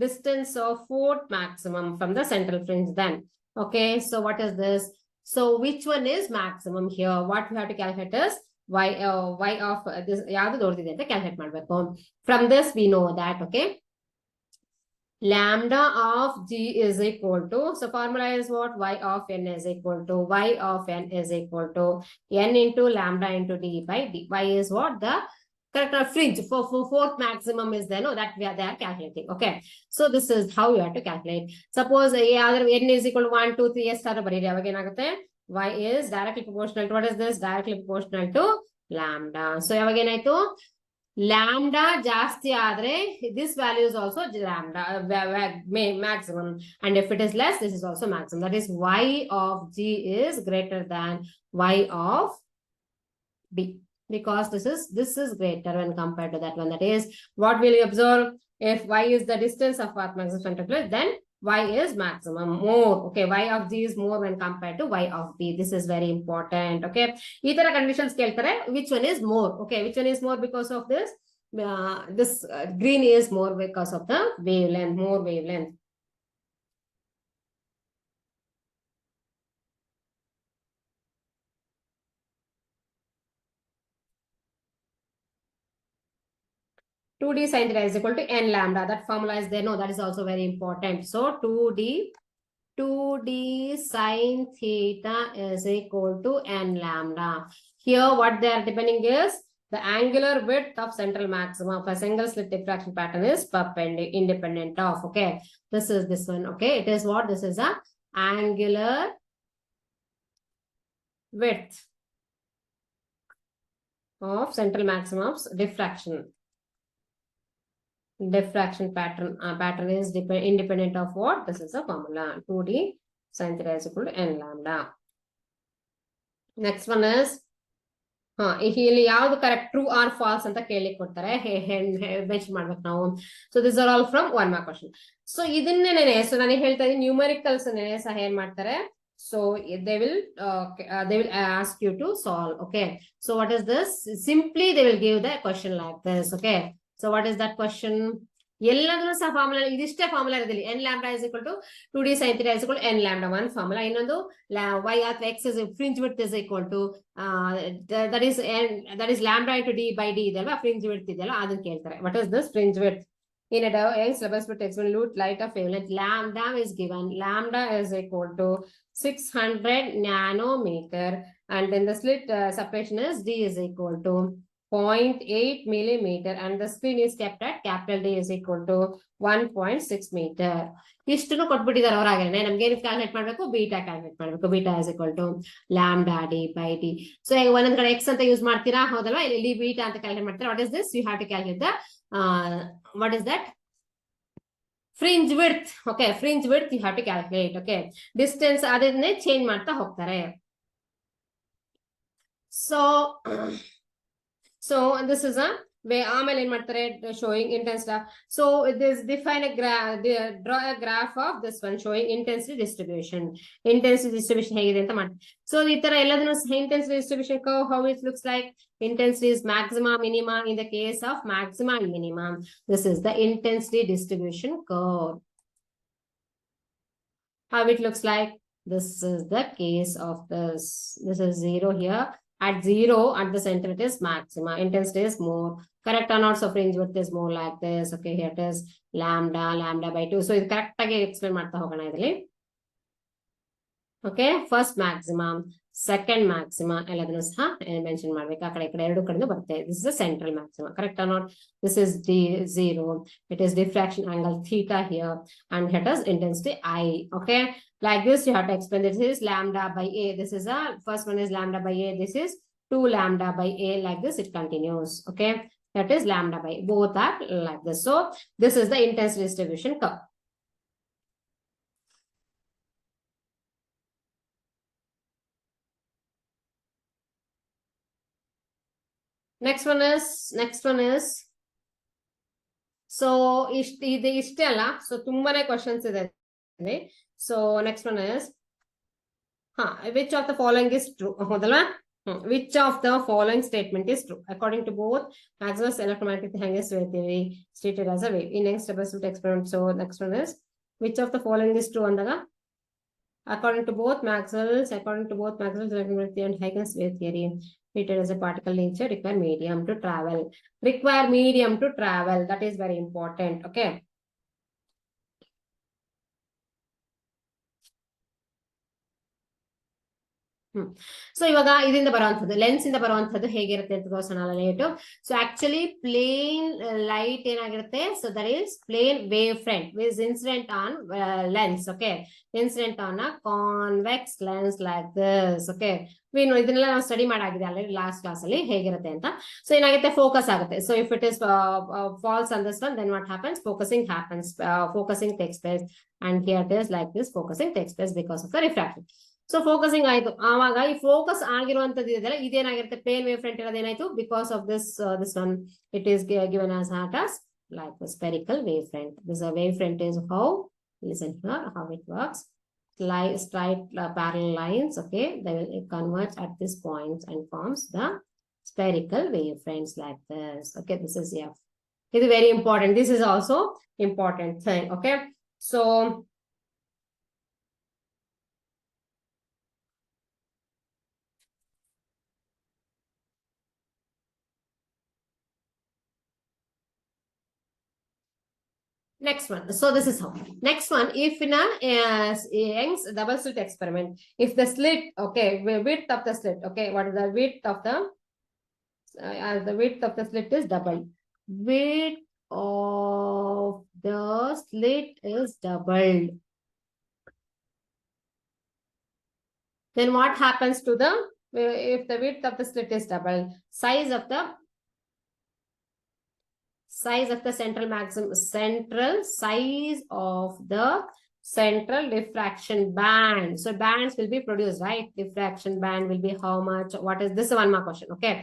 distance of fourth maximum from the central fringe, then okay, so what is this? So which one is maximum here? What we have to calculate is y of this ಯಾವುದು ದೊಡ್ಡದಿದೆ ಅಂತ calculate ಮಾಡಬೇಕು. From this we know that, okay, lambda of g is equal to, so formula is what? Y of n is equal to n into lambda into d by d. Y is what? The correct fringe for fourth maximum is there, no, that they are calculating. Okay, so this is how you have to calculate. Suppose n is equal to 1 2 3 star ಬರೀರಿ, ಅವಾಗ ಏನಾಗುತ್ತೆ? Y is directly proportional to, what is this? Directly proportional to lambda. So ಯಾವಾಗ ಏನಾಯ್ತು? Lambda ಜಾಸ್ತಿ ಆದ್ರೆ this value is also lambda maximum, and if it is less, this is also maximum. That is y of g is greater than y of b, because this is greater when compared to that one. That is what will you observe? If y is the distance of path maximum central place, then y is maximum more. Okay, y of g is more when compared to y of b. This is very important. Okay, ee tara conditions keltare, which one is more? Okay, which one is more? Because of this green is more because of the wavelength, more wavelength. Two d sin theta is equal to n lambda. That formula is there. No, that is also very important. So 2d sin theta is equal to n lambda. Here what they are depending is the angular width of central maximum of a single slit diffraction pattern is perpendicular independent of, okay, this is this one. Okay, it is what? This is a angular width of central maximum of diffraction pattern is independent of what? This is a formula. 2d sin theta is equal to n lambda. Next one is ಇಲ್ಲಿ ಯಾವ್ದು correct, true or false ಅಂತ ಕೇಳಿ ಕೊಡ್ತಾರೆ, mention ಮಾಡ್ಬೇಕು ನಾವು. So this are all from 1 mark question. So ಇದನ್ನೇ so ನಾನು ಹೇಳ್ತಾ ಇದ್ದೀನಿ, ನ್ಯೂಮರಿಕಲ್ಸ್ ಸಹ ಏನ್ ಮಾಡ್ತಾರೆ, so they will ask you to solve. Okay, so what is this? Simply they will give the question like this. Okay, so what is that question? ಎಲ್ಲದನ್ನು ಸಹ formula ಇದಿಷ್ಟೇ ಫಾರ್ಮುಲಾ ಇರೋದಿಲ್ಲ. n lambda is equal to 2d sin theta is equal to n lambda, one formula. ಇನ್ನೊಂದು y ಅಥವಾ x is fringe width is equal to that is lambda into d by d ಇದೆಲ್ವಾ, fringe width ಇದೆಯಲ್ಲ ಅದನ್ನ ಕೇಳ್ತಾರೆ. What is this fringe width? In a Young's double slit experiment, light of wavelength lambda is given. Lambda is equal to 600 nanometer, and then the slit separation is d is equal to 0.8 millimeter, and the screen is kept at capital D is equal to 1.6 meter. ಇಷ್ಟನ್ನು ಕೊಟ್ಬಿಟ್ಟಿದ್ದಾರೆ ಅವರಾಗೇನೆ. ನಮ್ಗೆ ಏನು calculate ಮಾಡಬೇಕು? Beta calculate ಮಾಡಬೇಕು. Beta is equal to lambda D by d. So ಒಂದೊಂದ್ ಕಡೆ X ಅಂತ use ಮಾಡ್ತೀರಾ, ಹೌದಲ್ವಾ? ಇಲ್ಲಿ ಬೀಟಾ ಅಂತ ಕ್ಯಾಲ್ಕುಲೇಟ್ ಮಾಡ್ತೀರಾ. What is this? You have to calculate the what is that? Fringe width. Okay, fringe width you have to calculate. Okay, distance ಅದನ್ನೇ change ಮಾಡ್ತಾ ಹೋಗ್ತಾರೆ. So this is a way ಆಮೇಲೆ ಏನ್ ಮಾಡ್ತಾರೆ, showing intensity. So this define a draw a graph of this one showing intensity distribution ಹೇಗಿದೆ ಅಂತ ಮಾಡ್ತಾರೆ. So ಈ ತರ ಎಲ್ಲದನ್ನು intensity distribution curve, how it looks like. Intensity is maxima, minima. In the case of maxima and minimum, this is the intensity distribution curve. How it looks like. This is the case of this. This is 0 here. At 0, at the center it is maxima. Intensity is more. Correct or not? So fringe width is more like this. Okay, here it is lambda by 2. So ಇದು correct ಆಗಿ explain ಮಾಡ್ತಾ ಹೋಗೋಣ ಇದರಲ್ಲಿ. Okay, first maximum, second maxima ಎಲ್ಲದನ್ನು ಸಹ mention ಮಾಡ್ಬೇಕು. ಆ ಕಡೆ ಈ ಕಡೆ ಎರಡು ಕಡೆನೂ ಬರುತ್ತೆ. This is the central maxima. Correct or not? This is D0. It is diffraction angle theta here, and here is intensity I. Okay, like this you have to explain. This is lambda by A. This is a first one is lambda by A. This is 2 lambda by A. Like this it continues. Okay, that is lambda by A. Both are like this. So this is the intensity distribution curve. Next one is so ಇಷ್ಟೇ ಅಲ್ಲ, so ತುಂಬಾನೇ questions ಇದೆ. So next one is which of the following is true? ಹೌದಲ್ಲ, which of the following statement is true according to both Maxwell's electromagnetic wave theory stated as a wave in next step experiment. So next one is which of the following is true ಅಂದಾಗ according to both Maxwell's electromagnetic theory and Huygens wave theory, treated as a particle nature require medium to travel. That is very important. Okay. So ಇವಾಗ ಇದರಿಂದ ಬರುವಂತದ್ದು lens ಇಂದ ಬರುವಂತದ್ದು ಹೇಗಿರುತ್ತೆ ಅಂತ ತೋರಿಸೋಣ ಲೇಟು. ಸೊ ಆಕ್ಚುಲಿ ಪ್ಲೇನ್ ಲೈಟ್ ಏನಾಗಿರುತ್ತೆ, so that is plane wave front was incident on lens. Okay, incident on a convex lens like this. Okay, ಇದನ್ನೆಲ್ಲ ನಾವು ಸ್ಟಡಿ ಮಾಡಾಗಿದೆ ಆಲ್ರೆಡಿ ಲಾಸ್ಟ್ ಕ್ಲಾಸ್ ಅಲ್ಲಿ ಹೇಗಿರುತ್ತೆ ಅಂತ. ಸೊ ಏನಾಗುತ್ತೆ, ಫೋಕಸ್ ಆಗುತ್ತೆ. So if it is falls on this one, then what happens, focusing takes place, and here it is like this, focusing takes place because of the refraction. So focusing ಆಯ್ತು. ಆವಾಗ ಈ focus ಆಗಿರುವಂತದ್ದು ಇದೆಯಲ್ಲ, ಇದೇನಾಗಿರುತ್ತೆ, plane wave front ಇರೋದೇನಾಯ್ತು, because of this one it is given as like the spherical wavefront. This wavefront is how, listen here, how it works. Straight parallel lines, okay, they will converge at this point and forms the spherical wavefronts like this. Okay, this is F. It is very important. This is also important thing. Okay, so next one. So this is how. Next one, if in a Young's double slit experiment, if the slit, okay, width of the slit, okay, what is the width of the slit is doubled. Width of the slit is doubled. Then what happens to the, if the width of the slit is doubled, size of the central size of the central diffraction band. So bands will be produced, right? Diffraction band will be how much? What is this? One more question. Okay,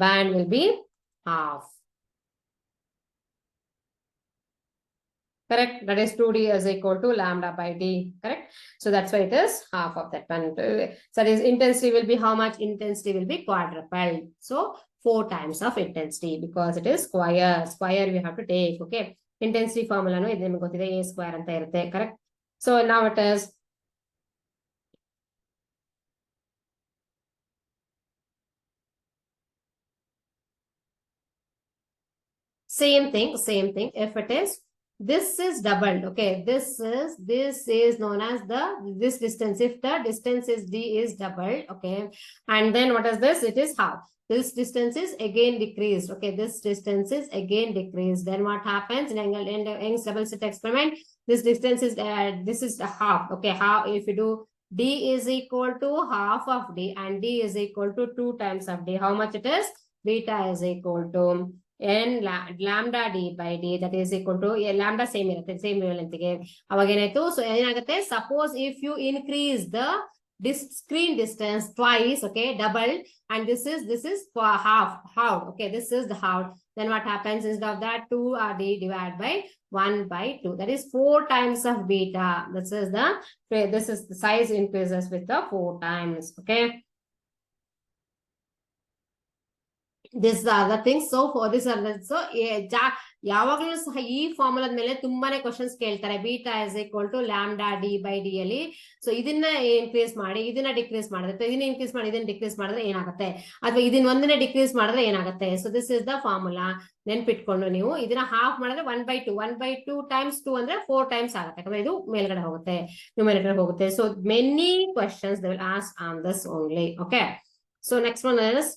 band will be half. Correct. That is 2D is equal to lambda by D. Correct. So that's why it is half of that band. So that is intensity will be how much? Intensity will be quadrupled. So 4 times of intensity because it is square we have to take. Okay, intensity formula no idu niಮಗೆ ಗೊತ್ತಿದೆ, a square ಅಂತ ಇರುತ್ತೆ. Correct. So now it is same thing. If it is, this is doubled. Okay, this is known as this distance. If the distance is D is doubled, okay, and then what is this? It is half. This distance is again decreased. Okay, this distance is again decreased. Then what happens in Young's double slit experiment? This distance is this is half. Okay, how if you do D is equal to half of D and D is equal to 2 times of D. How much it is? Beta is equal to n lambda D by D, that is equal to lambda same irutte, same wavelength ge. Avaga enayitu, so enagutte, suppose if you increase the screen distance twice, okay, double, and this is for half, okay, this is the half, then what happens instead of that 2D divided by 1 by 2, that is 4 times of beta. This is the size increases with the 4 times. Okay, These are the things. So for this are the, so ಯಾವಾಗಲೂ ಸಹ ಈ ಫಾರ್ಮುಲಾದ ಮೇಲೆ ತುಂಬಾನೇ questions ಕೇಳ್ತಾರೆ. Beta is equal to lambda D by d ಅಲ್ಲಿ. So ಇದನ್ನ increase ಮಾಡಿ ಇದನ್ನ ಡಿಕ್ರೀಸ್ ಮಾಡಿದ್ರೆ, ಇದನ್ನ ಇನ್ಕ್ರೀಸ್ ಮಾಡಿ ಇದನ್ನ ಡಿಕ್ರೀಸ್ ಮಾಡಿದ್ರೆ ಏನಾಗುತ್ತೆ, ಅಥವಾ ಇದನ್ನ ಒಂದನ್ನೇ ಡಿಕ್ರೀಸ್ ಮಾಡಿದ್ರೆ ಏನಾಗುತ್ತೆ. So this is the formula. ನೆನ್ಪಿಟ್ಕೊಂಡು ನೀವು ಇದನ್ನ ಹಾಫ್ ಮಾಡಿದ್ರೆ 1/2 ಟೈಮ್ಸ್ 2 ಅಂದ್ರೆ 4 ಟೈಮ್ಸ್ ಆಗುತ್ತೆ, ಯಾಕಂದ್ರೆ ಇದು ಮೇಲ್ಗಡೆ ಹೋಗುತ್ತೆ, ನ್ಯೂಮರೇಟರ್ ಹೋಗುತ್ತೆ. So many questions they will ask on this only. Okay, so next one is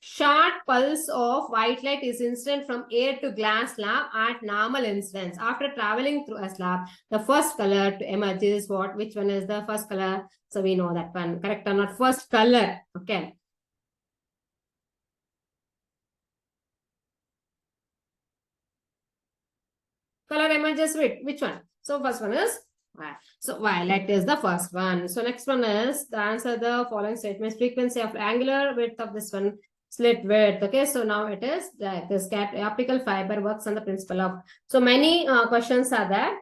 short pulse of white light is incident from air to glass slab at normal incidence. After traveling through a slab, the first color to emerge is what? Which one is the first color? So we know that one. Correct or not? First color. Okay. Color emerges with which one? So first one is so violet is the first one. So next one is the answer the following statements. Frequency of angular width of this one, slit width. Okay, so now it is this optical fiber works on the principle of. So many questions are there.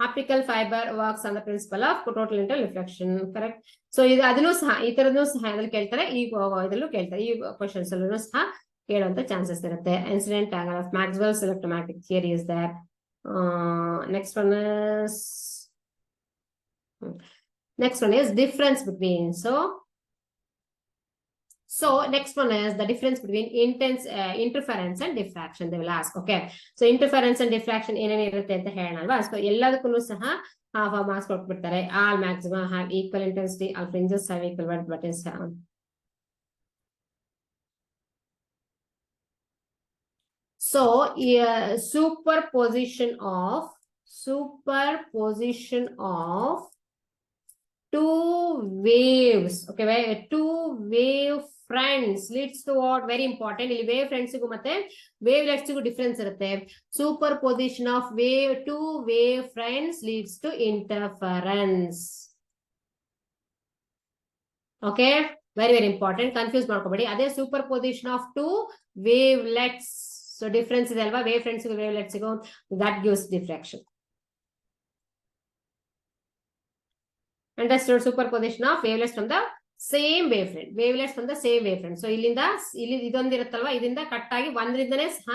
Optical fiber works on the principle of total interreflection. Correct. So ಇದು ಅದನ್ನು ಸಹ ಈ ತರದನ್ನು ಸಹ ಇದರಲ್ಲಿ ಕೇಳ್ತಾರೆ, ಈ ಇದರಲ್ಲೂ ಕೇಳ್ತಾರೆ, ಈ ಕ್ವಶನ್ಸ್ ಅಲ್ಲೂ ಸಹ ಕೇಳುವಂತ ಚಾನ್ಸಸ್ ಇರುತ್ತೆ. Incident angle of Maxwell's electromagnetic theory is there. Next one is difference between. So next one is the difference between interference and diffraction. They will ask. Okay, so interference and diffraction ಏನೇನು ಇರುತ್ತೆ ಅಂತ ಹೇಳೋಣಲ್ವಾ. So ಎಲ್ಲದಕ್ಕೂ ಸಹ half a marks ಕೊಟ್ಬಿಡ್ತಾರೆ. All maxima have equal intensity, all fringes have equal width, but is so superposition of two waves. Okay, two wave fronts leads to what? Very important. ಇಲ್ಲಿ wave fronts ಗೂ ಮತ್ತೆ wavelets ಗೂ difference ಇರುತ್ತೆ. Superposition of two wave fronts leads to interference. Okay, very important. Confuse ಮಾಡ್ಕೋಬೇಡಿ. ಅದೇ superposition of two wavelets. So difference ಇದೆ ಅಲ್ವಾ, wave fronts ಗೂ wavelets ಗೂ, that gives diffraction. Understood? Superposition of wavelets from the same wavefront. Wavelets from the same wavefront. So ಇಲ್ಲಿ ಇದೊಂದಿರುತ್ತಲ್ವಾ, ಇದರಿಂದ cut ಆಗಿ ಒಂದರಿಂದನೇ ಸಹ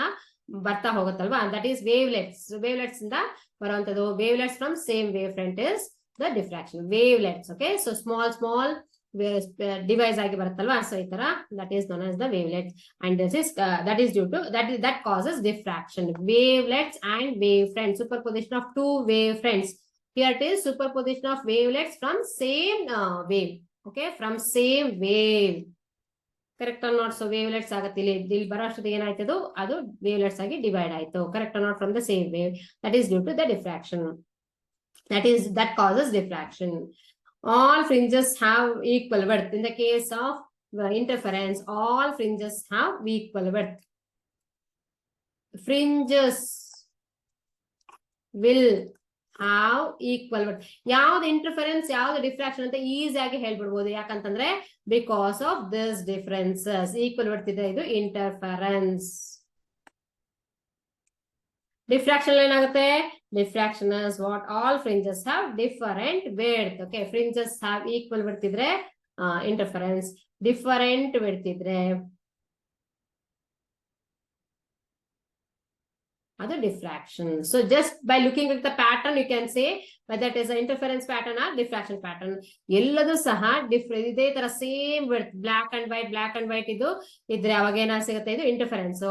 ಬರ್ತಾ ಹೋಗುತ್ತಲ್ವಾ, that is wavelets. So wavelets ಇಂದ ಬರುವಂತದ್ದು, wavelets from same wavefront is the diffraction. Wavelets. Okay, so small device ಆಗಿ ಬರುತ್ತಲ್ವಾ, so ಈ ತರ, that is known as the wavelets. And this is that is due to that causes diffraction. Wavelets and wavefront, superposition of two wavefronts. Here it is superposition of wavelets from same wave. Okay, from same wave. Correct or not? So wavelets ಆಗತ್ತೆ, ಇಲ್ಲಿ ಬರೋಷ್ಟೊತ್ತಿಗೆ ಏನಾಯ್ತದು, ಅದು wavelets ಆಗಿ divide ಆಯ್ತು. Correct or not? From the same wave. That is due to the diffraction. That causes diffraction. All fringes have equal width. In the case of interference, all fringes have equal width. Fringes will have equal width. ಯಾವ್ದು interference, ಯಾವ್ದು diffraction ಅಂತ ಈಸಿಯಾಗಿ ಹೇಳ್ಬಿಡ್ಬೋದು. ಯಾಕಂತಂದ್ರೆ because of this differences. Equal width ಇದೆ, ಇದು interference. Diffraction ಏನಾಗುತ್ತೆ? Diffraction is what? All fringes have different width. Okay, fringes have equal width ಇದ್ರೆ interference, different width ಇದ್ರೆ ಅದು diffraction. So just by looking at the pattern you can say whether it is an interference pattern or diffraction pattern. ಎಲ್ಲದೂ ಸಹ ಇದೇ ತರ same width, black and white ಇದು ಇದ್ರೆ ಅವಾಗ ಏನಾಗ ಸಿಗುತ್ತೆ, ಇದು interference.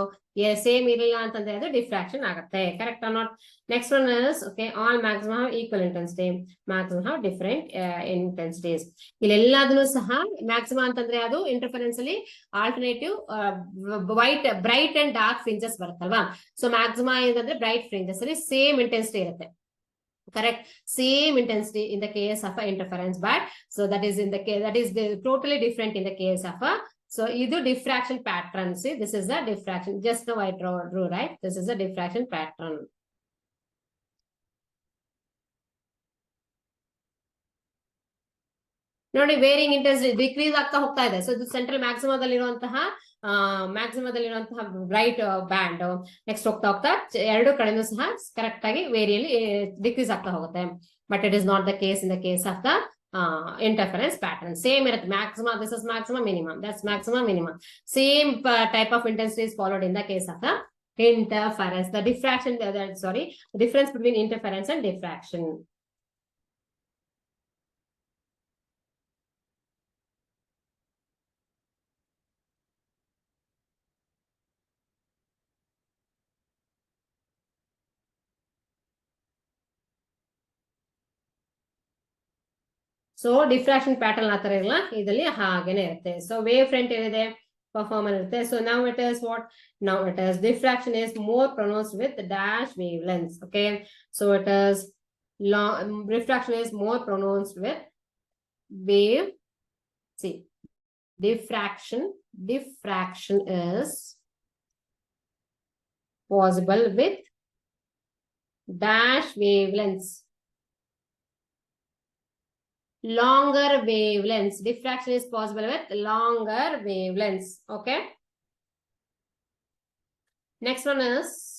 ಸೇಮ್ ಇರಲಿಲ್ಲ ಅಂತಂದ್ರೆ ಅದು diffraction ಆಗುತ್ತೆ. Correct or not? Next one is, okay, all maxima have equal intensity, maxima have different intensities. ಇಲ್ಲೆಲ್ಲದನ್ನು ಸಹ maxima ಅಂತಂದ್ರೆ ಅದು interference ಅಲ್ಲಿ alternative bright and dark fringes ಬರುತ್ತಲ್ವಾ. So maxima ಏನಂದ್ರೆ bright fringes ಅಲ್ಲಿ same intensity ಇರುತ್ತೆ. Correct, same intensity in the case of a interference, but so that is in the case, that is totally different in the case of a. So either diffraction pattern. See, this is the diffraction. Just now I drew, right? This is the diffraction pattern. ನೋಡಿ, varying intensity decrease ಆಗ್ತಾ ಹೋಗ್ತಾ ಇದೆ. So ಇದು central ಮ್ಯಾಕ್ಸಿಮದಲ್ಲಿರುವಂತಹ bright band next ಹೋಗ್ತಾ ಎರಡು ಕಡೆನೂ ಸಹ correct ಆಗಿ ವೇರಿಯಲ್ಲಿ ಡಿಕ್ರೀಸ್ ಆಗ್ತಾ ಹೋಗುತ್ತೆ. But it is not the case in the case of the interference pattern. Same maximum, this is maximum, minimum, that's maximum, minimum. Same type of intensity is followed in the case of the interference. The diffraction, the difference between interference and diffraction. So diffraction pattern so wavefront performer. So now it is what? Now it is diffraction is more pronounced with dash wavelengths. Okay, so it is long refraction is more pronounced with wave. See, diffraction is possible with dash wavelengths. Longer wavelengths. Diffraction is possible with longer wavelengths. Okay. Next one is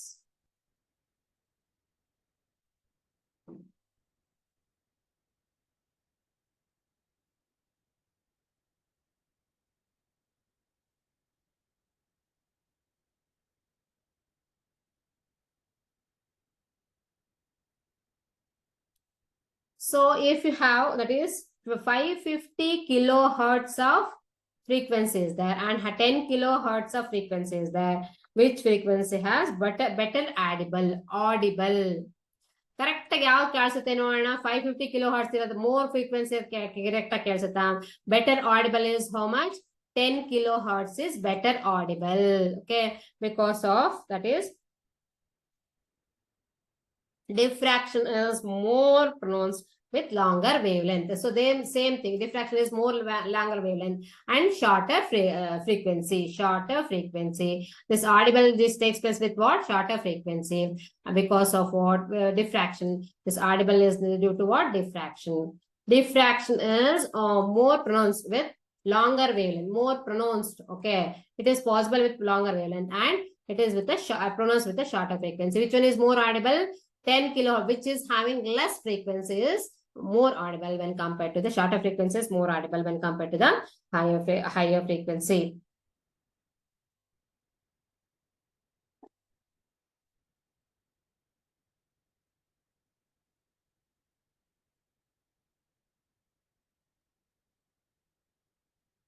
so if you have that is 550 kilohertz of frequencies there and 10 kilohertz of frequencies there, which frequency has better audible? Correct ಯಾವ ಕೇಳಿಸುತ್ತೆ ನೋಡೋಣ 550 kilohertz ಇರೋದು more frequency correct ಕೇಳಿಸುತ್ತಾ better audible is how much 10 kilohertz is better audible. Okay, because of that is diffraction is more pronounced with longer wavelength. So then same thing, diffraction is more longer wavelength and shorter frequency. This audible, this takes place with what? Shorter frequency. Because of what? Diffraction. This audible is due to what? Diffraction. Diffraction is more pronounced with longer wavelength, more pronounced. Okay, it is possible with longer wavelength and it is with a pronounced with a shorter frequency. Which one is more audible? 10 kilohertz, which is having less frequencies, more audible when compared to the shorter frequencies, more audible when compared to the higher frequency.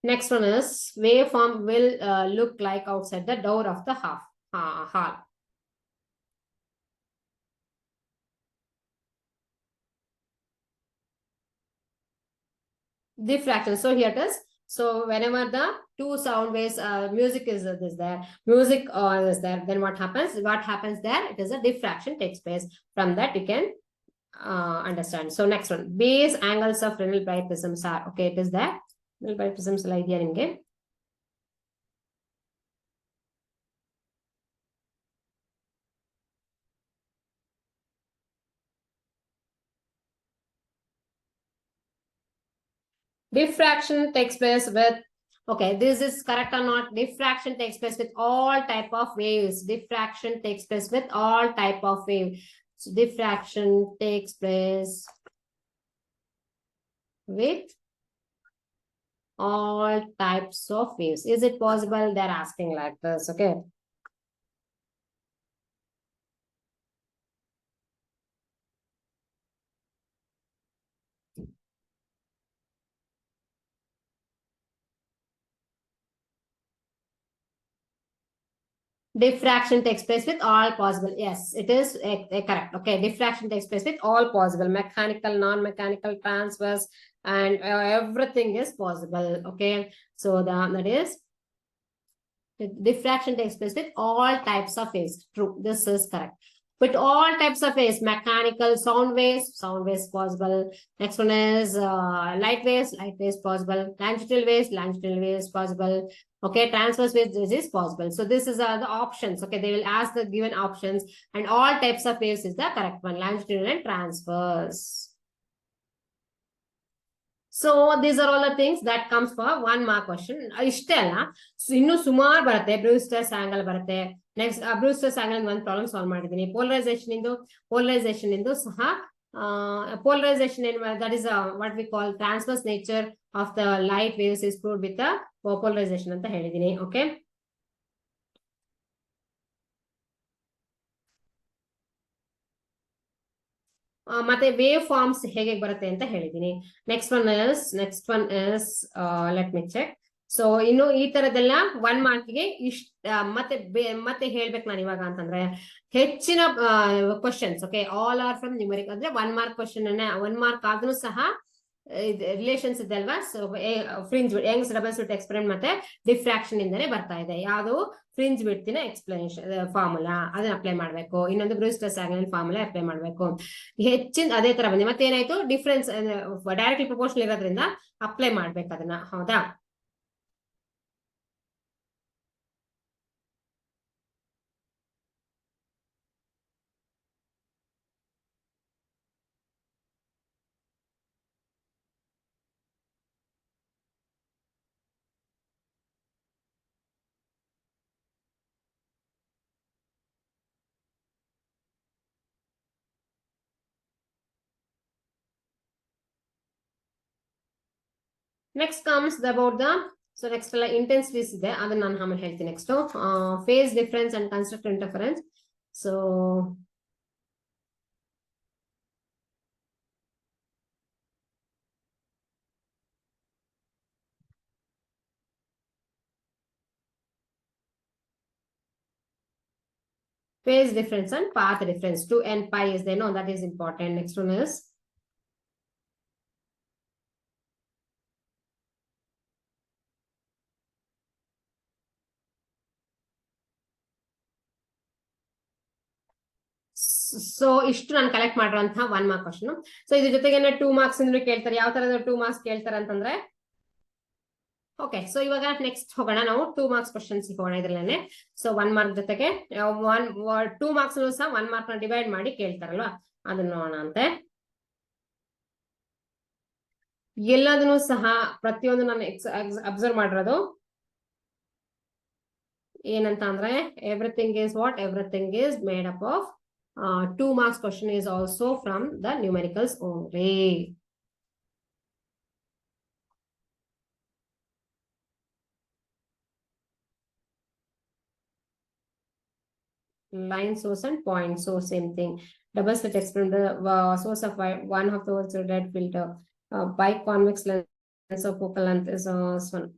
Next one is waveform will look like outside the door of the hall. Diffraction. So here it is. So whenever the two sound waves, music is there, then what happens? What happens there? It is a diffraction takes place. From that you can understand. So next one, base angles of Fresnel prisms are okay. It is there. Fresnel prisms idea in game. Diffraction takes place with, okay, this is correct or not? Diffraction takes place with all type of waves. Diffraction takes place with all type of waves. So diffraction takes place with all types of waves. Is it possible? They're asking like this, okay? Diffraction takes place with all possible. Yes, it is correct. Okay, diffraction takes place with all possible. Mechanical, non-mechanical transfers and everything is possible. Okay, so that is diffraction takes place with all types of waves. True, this is correct. With all types of waves, mechanical, sound waves possible. Next one is light waves possible. Longitudinal waves possible. Okay, transverse waves, this is possible. So this is the options. Okay, they will ask the given options and all types of waves is the correct one. Longitudinal and transverse. So these are all the things that comes for 1 mark question. So innu sumar barutte, Brewster's angle barutte. Next Brewster's angle one problem solve madidini. Polarization indu saha polarization, that is what we call transverse nature of the light waves is proved with the polarization ಅಂತ ಹೇಳಿದೀನಿ. Okay. ಮತ್ತೆ wave forms ಹೇಗೆ ಬರುತ್ತೆ ಅಂತ ಹೇಳಿದೀನಿ. Next one is let me check. So ಇನ್ನು ಈ ತರದೆಲ್ಲ 1 ಮಾರ್ಕ್ಗೆ ಮತ್ತೆ ಹೇಳ್ಬೇಕು ನಾನು ಇವಾಗ ಅಂತಂದ್ರೆ ಹೆಚ್ಚಿನ questions, okay, all are from numeric, ಅಂದ್ರೆ 1 ಮಾರ್ಕ್ ಕ್ವಶನ್ 1 ಮಾರ್ಕ್ ಆದ್ರೂ ಸಹ ರಿಲೇಷನ್ಸ್ ಇದೆ ಅಲ್ವಾ. So fringe Young's double slit experiment ಮತ್ತೆ ಡಿಫ್ರಾಕ್ಷನ್ ಇಂದಾನೆ ಬರ್ತಾ ಇದೆ. ಯಾವುದು ಫ್ರಿಂಜ್ ಬಿಡ್ತಿನ ಎಕ್ಸ್ಪ್ಲನೇಷನ್ ಫಾರ್ಮುಲಾ ಅದನ್ನ ಅಪ್ಲೈ ಮಾಡ್ಬೇಕು, ಇನ್ನೊಂದು ಬ್ರೂಸ್ಟರ್ ಸ್ಯಾಗಲ್ ಫಾರ್ಮುಲಾ ಅಪ್ಲೈ ಮಾಡ್ಬೇಕು. ಹೆಚ್ಚಿನ ಅದೇ ತರ ಬಂದಿದೆ. ಮತ್ತೆ ಏನಾಯ್ತು, ಡಿಫ್ರೆನ್ಸ್ ಡೈರೆಕ್ಟ್ಲಿ ಪ್ರಪೋರ್ಷನಲ್ ಇರೋದ್ರಿಂದ ಅಪ್ಲೈ ಮಾಡ್ಬೇಕು ಅದನ್ನ. ಹೌದಾ? Next comes about the, so next ಎಲ್ಲ ಇಂಟೆನ್ಸಿಟೀಸ್ ಇದೆ, ಅದನ್ನ ನಾನು ಆಮೇಲೆ ಹೇಳ್ತೀನಿ. Next phase difference and constructive interference. So phase difference and path difference, 2 and pi is there, no, that is important. Next one is so ಇಷ್ಟು ನಾನು ಕಲೆಕ್ಟ್ ಮಾಡಿರುವಂತಹ 1 mark question. So ಇದ್ರ ಜೊತೆಗೆ 2 ಮಾರ್ಕ್ಸ್ ಕೇಳ್ತಾರೆ. ಯಾವ ತರದ 2 ಮಾರ್ಕ್ಸ್ ಕೇಳ್ತಾರೆ ಅಂತಂದ್ರೆ, ಓಕೆ, ಸೊ ಇವಾಗ ನೆಕ್ಸ್ಟ್ ಹೋಗೋಣ ನಾವು 2 ಮಾರ್ಕ್ಸ್ ಕ್ವಶನ್ಸ್ ಹೋಗೋಣ ಇದ್ರಲ್ಲೇನೆ. ಸೊ 1 ಮಾರ್ಕ್ ಜೊತೆಗೆ 2 ಮಾರ್ಕ್ಸ್ ಸಹ 1 ಮಾರ್ಕ್ ನ ಡಿವೈಡ್ ಮಾಡಿ ಕೇಳ್ತಾರಲ್ವಾ, ಅದನ್ನ ನೋಡೋಣ ಅಂತೆ. ಎಲ್ಲದನ್ನು ಸಹ ಪ್ರತಿಯೊಂದು ನಾನು ಅಬ್ಸರ್ವ್ ಮಾಡಿರೋದು ಏನಂತ ಅಂದ್ರೆ, everything is what, everything is made up of 2 marks question is also from the numericals only. Line source and point source, same thing. Double slit experiment, the source of one of the red filter, biconvex lens of focal length is one.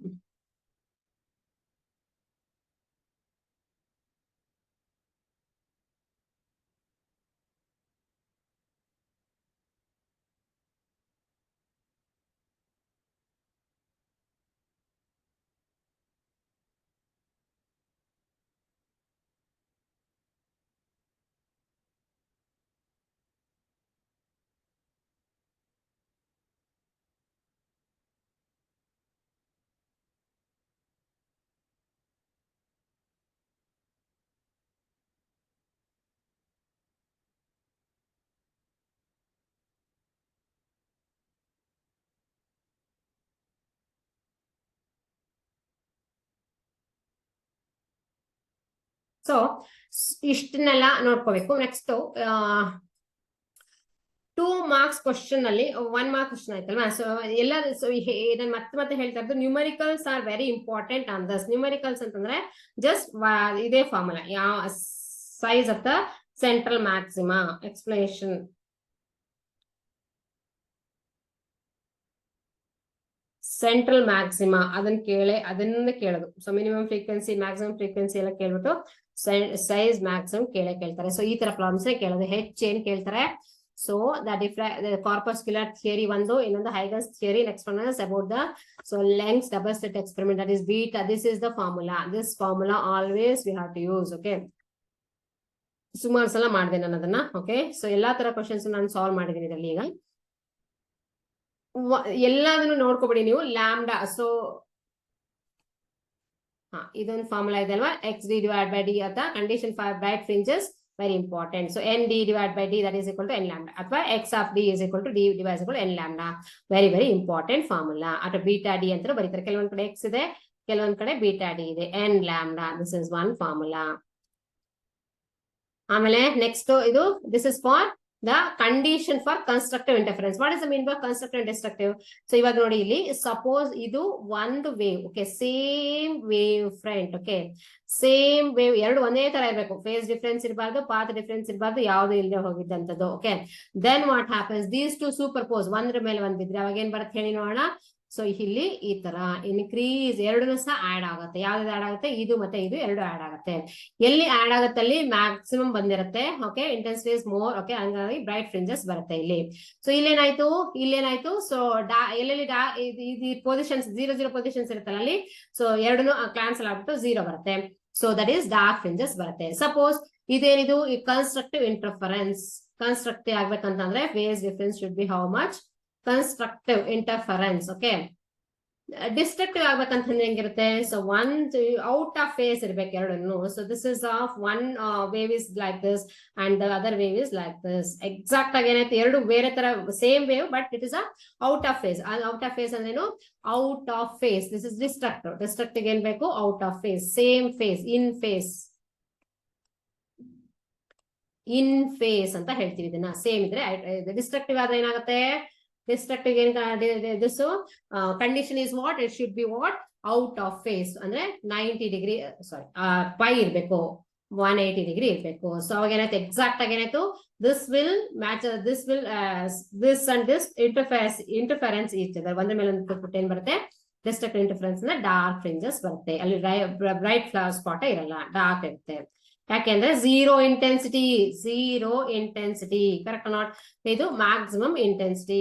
So ಇಷ್ಟನ್ನೆಲ್ಲ ನೋಡ್ಕೋಬೇಕು. Next 2 marks question ಅಲ್ಲಿ 1 mark question ಆಯ್ತಲ್ವಾ. So ಎಲ್ಲ ನಾನು ಮತ್ತೆ ಹೇಳ್ತಾ ಇದ್ದು, numericals are very important on this. Numericals ಅಂತಂದ್ರೆ ಜಸ್ಟ್ ಇದೇ ಫಾರ್ಮುಲಾ, ಯಾವ size of the central maxima explanation, central maxima ಅದನ್ನ ಕೇಳೋದು. So minimum frequency, maximum frequency ಎಲ್ಲ ಕೇಳ್ಬಿಟ್ಟು ಸೈಜ್ ಮ್ಯಾಕ್ಸಿಮಮ್ ಕೇಳ್ತಾರೆ. ಸೊ ಈ ತರ ಪ್ರಾಬ್ಲಮ್ಸ್ ಕೇಳೋದು. ಹೆಚ್ಚು ಏನ್ ಕೇಳ್ತಾರೆ, ಸೊ ದ ಕಾರ್ಪಸ್ಕ್ಯುಲರ್ ಥಿಯರಿ ಒಂದು, ಇನ್ನೊಂದು Huygens theory. Next one is about the Young's double slit experiment, that is beta. This is the formula. This formula always we have to use. Okay, ಸುಮಾರು ಸಲ ಮಾಡಿದೆ ನಾನು ಅದನ್ನ. ಓಕೆ, ಸೊ ಎಲ್ಲಾ ತರ questions ನಾನು ಸಾಲ್ವ್ ಮಾಡಿದ್ದೀನಿ ಇದರಲ್ಲಿ. ಈಗ ಎಲ್ಲದನ್ನು ನೋಡ್ಕೊಬಿಡಿ ನೀವು. ಲ್ಯಾಂಬ್ಡಾ, ಸೊ ಇದೊಂದು ಫಾರ್ಮುಲಾ ಇದೆ ಅಲ್ವಾ, X D divide by D ಅಂತ. Condition for bright fringes very important. So N D divide by D that is equal to N lambda, ಅಥವಾ X of D is equal to D divides equal N lambda. Very very important formula. ಅಥವಾ beta D ಅಂತ ಬರೀತಾರೆ. ಕೆಲವೊಂದ್ ಕಡೆ X ಇದೆ, ಕೆಲವೊಂದ್ ಕಡೆ beta D ಇದೆ. N lambda, this is one formula. ಆಮೇಲೆ ನೆಕ್ಸ್ಟ್ ಇದು, this is for the condition for constructive interference. What is the meaning of constructive and destructive? So ಇವಾಗ ನೋಡಿ ಇಲ್ಲಿ suppose ಇದು ಒಂದು wave, okay, same wave front, okay, same wave, ಎರಡು ಒಂದೇ ತರ ಇರಬೇಕು, phase difference ಇರಬಾರ್ದು, path difference ಇರಬಾರ್ದು, ಯಾವುದು ಇಲ್ಲದೆ ಹೋಗಿದ್ದಂತದ್ದು, okay. Then what happens, these two superpose, ಒಂದ್ರ ಮೇಲೆ ಒಂದ್ ಬಿದ್ರೆ ಅವಾಗ ಏನ್ ಬರುತ್ತೆ ಹೇಳಿ ನೋಡೋಣ. ಸೊ ಇಲ್ಲಿ ಈ ತರ ಇನ್ಕ್ರೀಸ್ ಎರಡೂ ಸಹ ಆಡ್ ಆಗುತ್ತೆ. ಯಾವ್ದು ಆಡ್ ಆಗುತ್ತೆ, ಇದು ಮತ್ತೆ ಇದು ಎರಡು ಆಡ್ ಆಗುತ್ತೆ. ಎಲ್ಲಿ ಆಡ್ ಆಗುತ್ತೆ ಅಲ್ಲಿ ಮ್ಯಾಕ್ಸಿಮಮ್ ಬಂದಿರುತ್ತೆ, okay, intensity is more, okay, ಹಂಗಾಗಿ ಬ್ರೈಟ್ ಫ್ರಿಂಜಸ್ ಬರುತ್ತೆ ಇಲ್ಲಿ. ಸೊ ಇಲ್ಲೇನಾಯ್ತು, ಸೊ ಎಲ್ಲೆಲ್ಲಿ ಪೊಸಿಷನ್ಸ್ 0 ಪೊಸಿಷನ್ಸ್ ಇರುತ್ತಲ್ಲ ಅಲ್ಲಿ, ಸೊ ಎರಡನ್ನು ಕ್ಯಾನ್ಸಲ್ ಆಗ್ಬಿಟ್ಟು 0 ಬರುತ್ತೆ. So that is dark fringes ಬರುತ್ತೆ. ಸಪೋಸ್ ಇದೇನಿದು ಈ ಕನ್ಸ್ಟ್ರಕ್ಟಿವ್ ಇಂಟರ್ಫರೆನ್ಸ್, ಕನ್ಸ್ಟ್ರಕ್ಟಿವ್ ಆಗ್ಬೇಕಂತಂದ್ರೆ phase difference should be how much, constructive interference, okay. Destructive ಆಗ್ಬೇಕಂತಂದ್ರೆ ಹೆಂಗಿರುತ್ತೆ, so one out of phase ಇರ್ಬೇಕು ಎರಡನ್ನು. So this is of one wave is like this and the other wave is like this. Exact ಆಗಿ ಏನಾಯ್ತು, ಎರಡು ಬೇರೆ ತರ same wave but it is out of phase. Out of phase ಅಂದ್ರೇನು, out of phase. This is destructive. Destructive ಏನ್ ಬೇಕು, out of phase, same phase, in phase, in phase ಅಂತ ಹೇಳ್ತೀವಿ ಇದನ್ನ. ಸೇಮ್ ಇದ್ರೆ ಡಿಸ್ಟ್ರಕ್ಟಿವ್ ಆದ್ರೆ ಏನಾಗುತ್ತೆ, destructive this condition is what, it should be what, out of phase, ಅಂದ್ರೆ 90 degree, sorry, pi ಇರಬೇಕು, 180 degree ಇರಬೇಕು. ಸೊ ಅವಾಗ ಏನಾಯ್ತು, ಎಕ್ಸಾಕ್ಟ್ ಆಗಿ ಏನಾಯ್ತು, this will match, this and this interference each other. ಒಂದ್ರ ಮೇಲೆ ಒಂದು ಏನ್ ಬರುತ್ತೆ, destructive interference ಅಂದ್ರೆ ಡಾರ್ಕ್ ಫ್ರಿಂಜಸ್ ಬರುತ್ತೆ. ಅಲ್ಲಿ ಬ್ರೈಟ್ ಫ್ಲವರ್ ಸ್ಪಾಟ್ ಇರಲ್ಲ, ಡಾರ್ಕ್ ಇರುತ್ತೆ. ಯಾಕೆಂದ್ರೆ ಝೀರೋ ಇಂಟೆನ್ಸಿಟಿ, ಕರೆಕ್ಟ್ ನಾಟ್, ಇದು ಮ್ಯಾಕ್ಸಿಮಮ್ ಇಂಟೆನ್ಸಿಟಿ,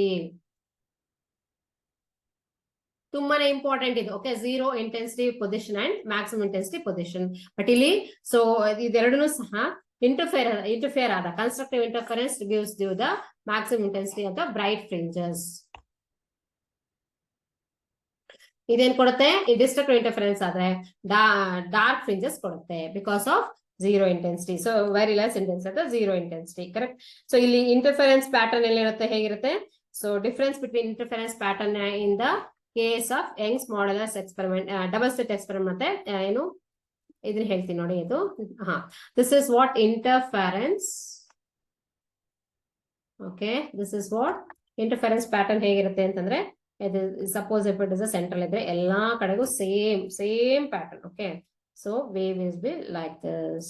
ತುಂಬಾನೇ ಇಂಪಾರ್ಟೆಂಟ್ ಇದು, okay. Zero intensity position and maximum intensity position. But ಇಲ್ಲಿ ಸೊ ಇದೆರಡೂ ಸಹ ಇಂಟರ್ಫಿಯರ್ ಆದ constructive interference gives you the maximum intensity ಅಂತ ಬ್ರೈಟ್ ಫ್ರಿಂಜಸ್. ಇದೇನ್ ಕೊಡುತ್ತೆ, ಈ ಡಿಸ್ಟ್ರಕ್ಟಿವ್ ಇಂಟರ್ಫರೆನ್ಸ್ ಆದ್ರೆ ಡಾರ್ಕ್ ಫ್ರಿಂಜಸ್ ಕೊಡುತ್ತೆ, because of zero intensity. So very less intensity at zero intensity, correct. So ಇಲ್ಲಿ interference pattern ಎಲ್ಲಿರುತ್ತೆ, ಹೇಗಿರುತ್ತೆ, so difference between interference pattern in the case of Young's modulus experiment, double slit experiment ಮತ್ತೆ ಏನು ಇದನ್ನ ಹೇಳ್ತೀನಿ ನೋಡಿ, ಇದು this is what interference, okay, this is what interference pattern ಹೇಗಿರುತ್ತೆ ಅಂತಂದ್ರೆ, ಇದು suppose if it is a central ಇದ್ರೆ ಎಲ್ಲಾ ಕಡೆಗೂ same pattern, okay. So wave is be like this.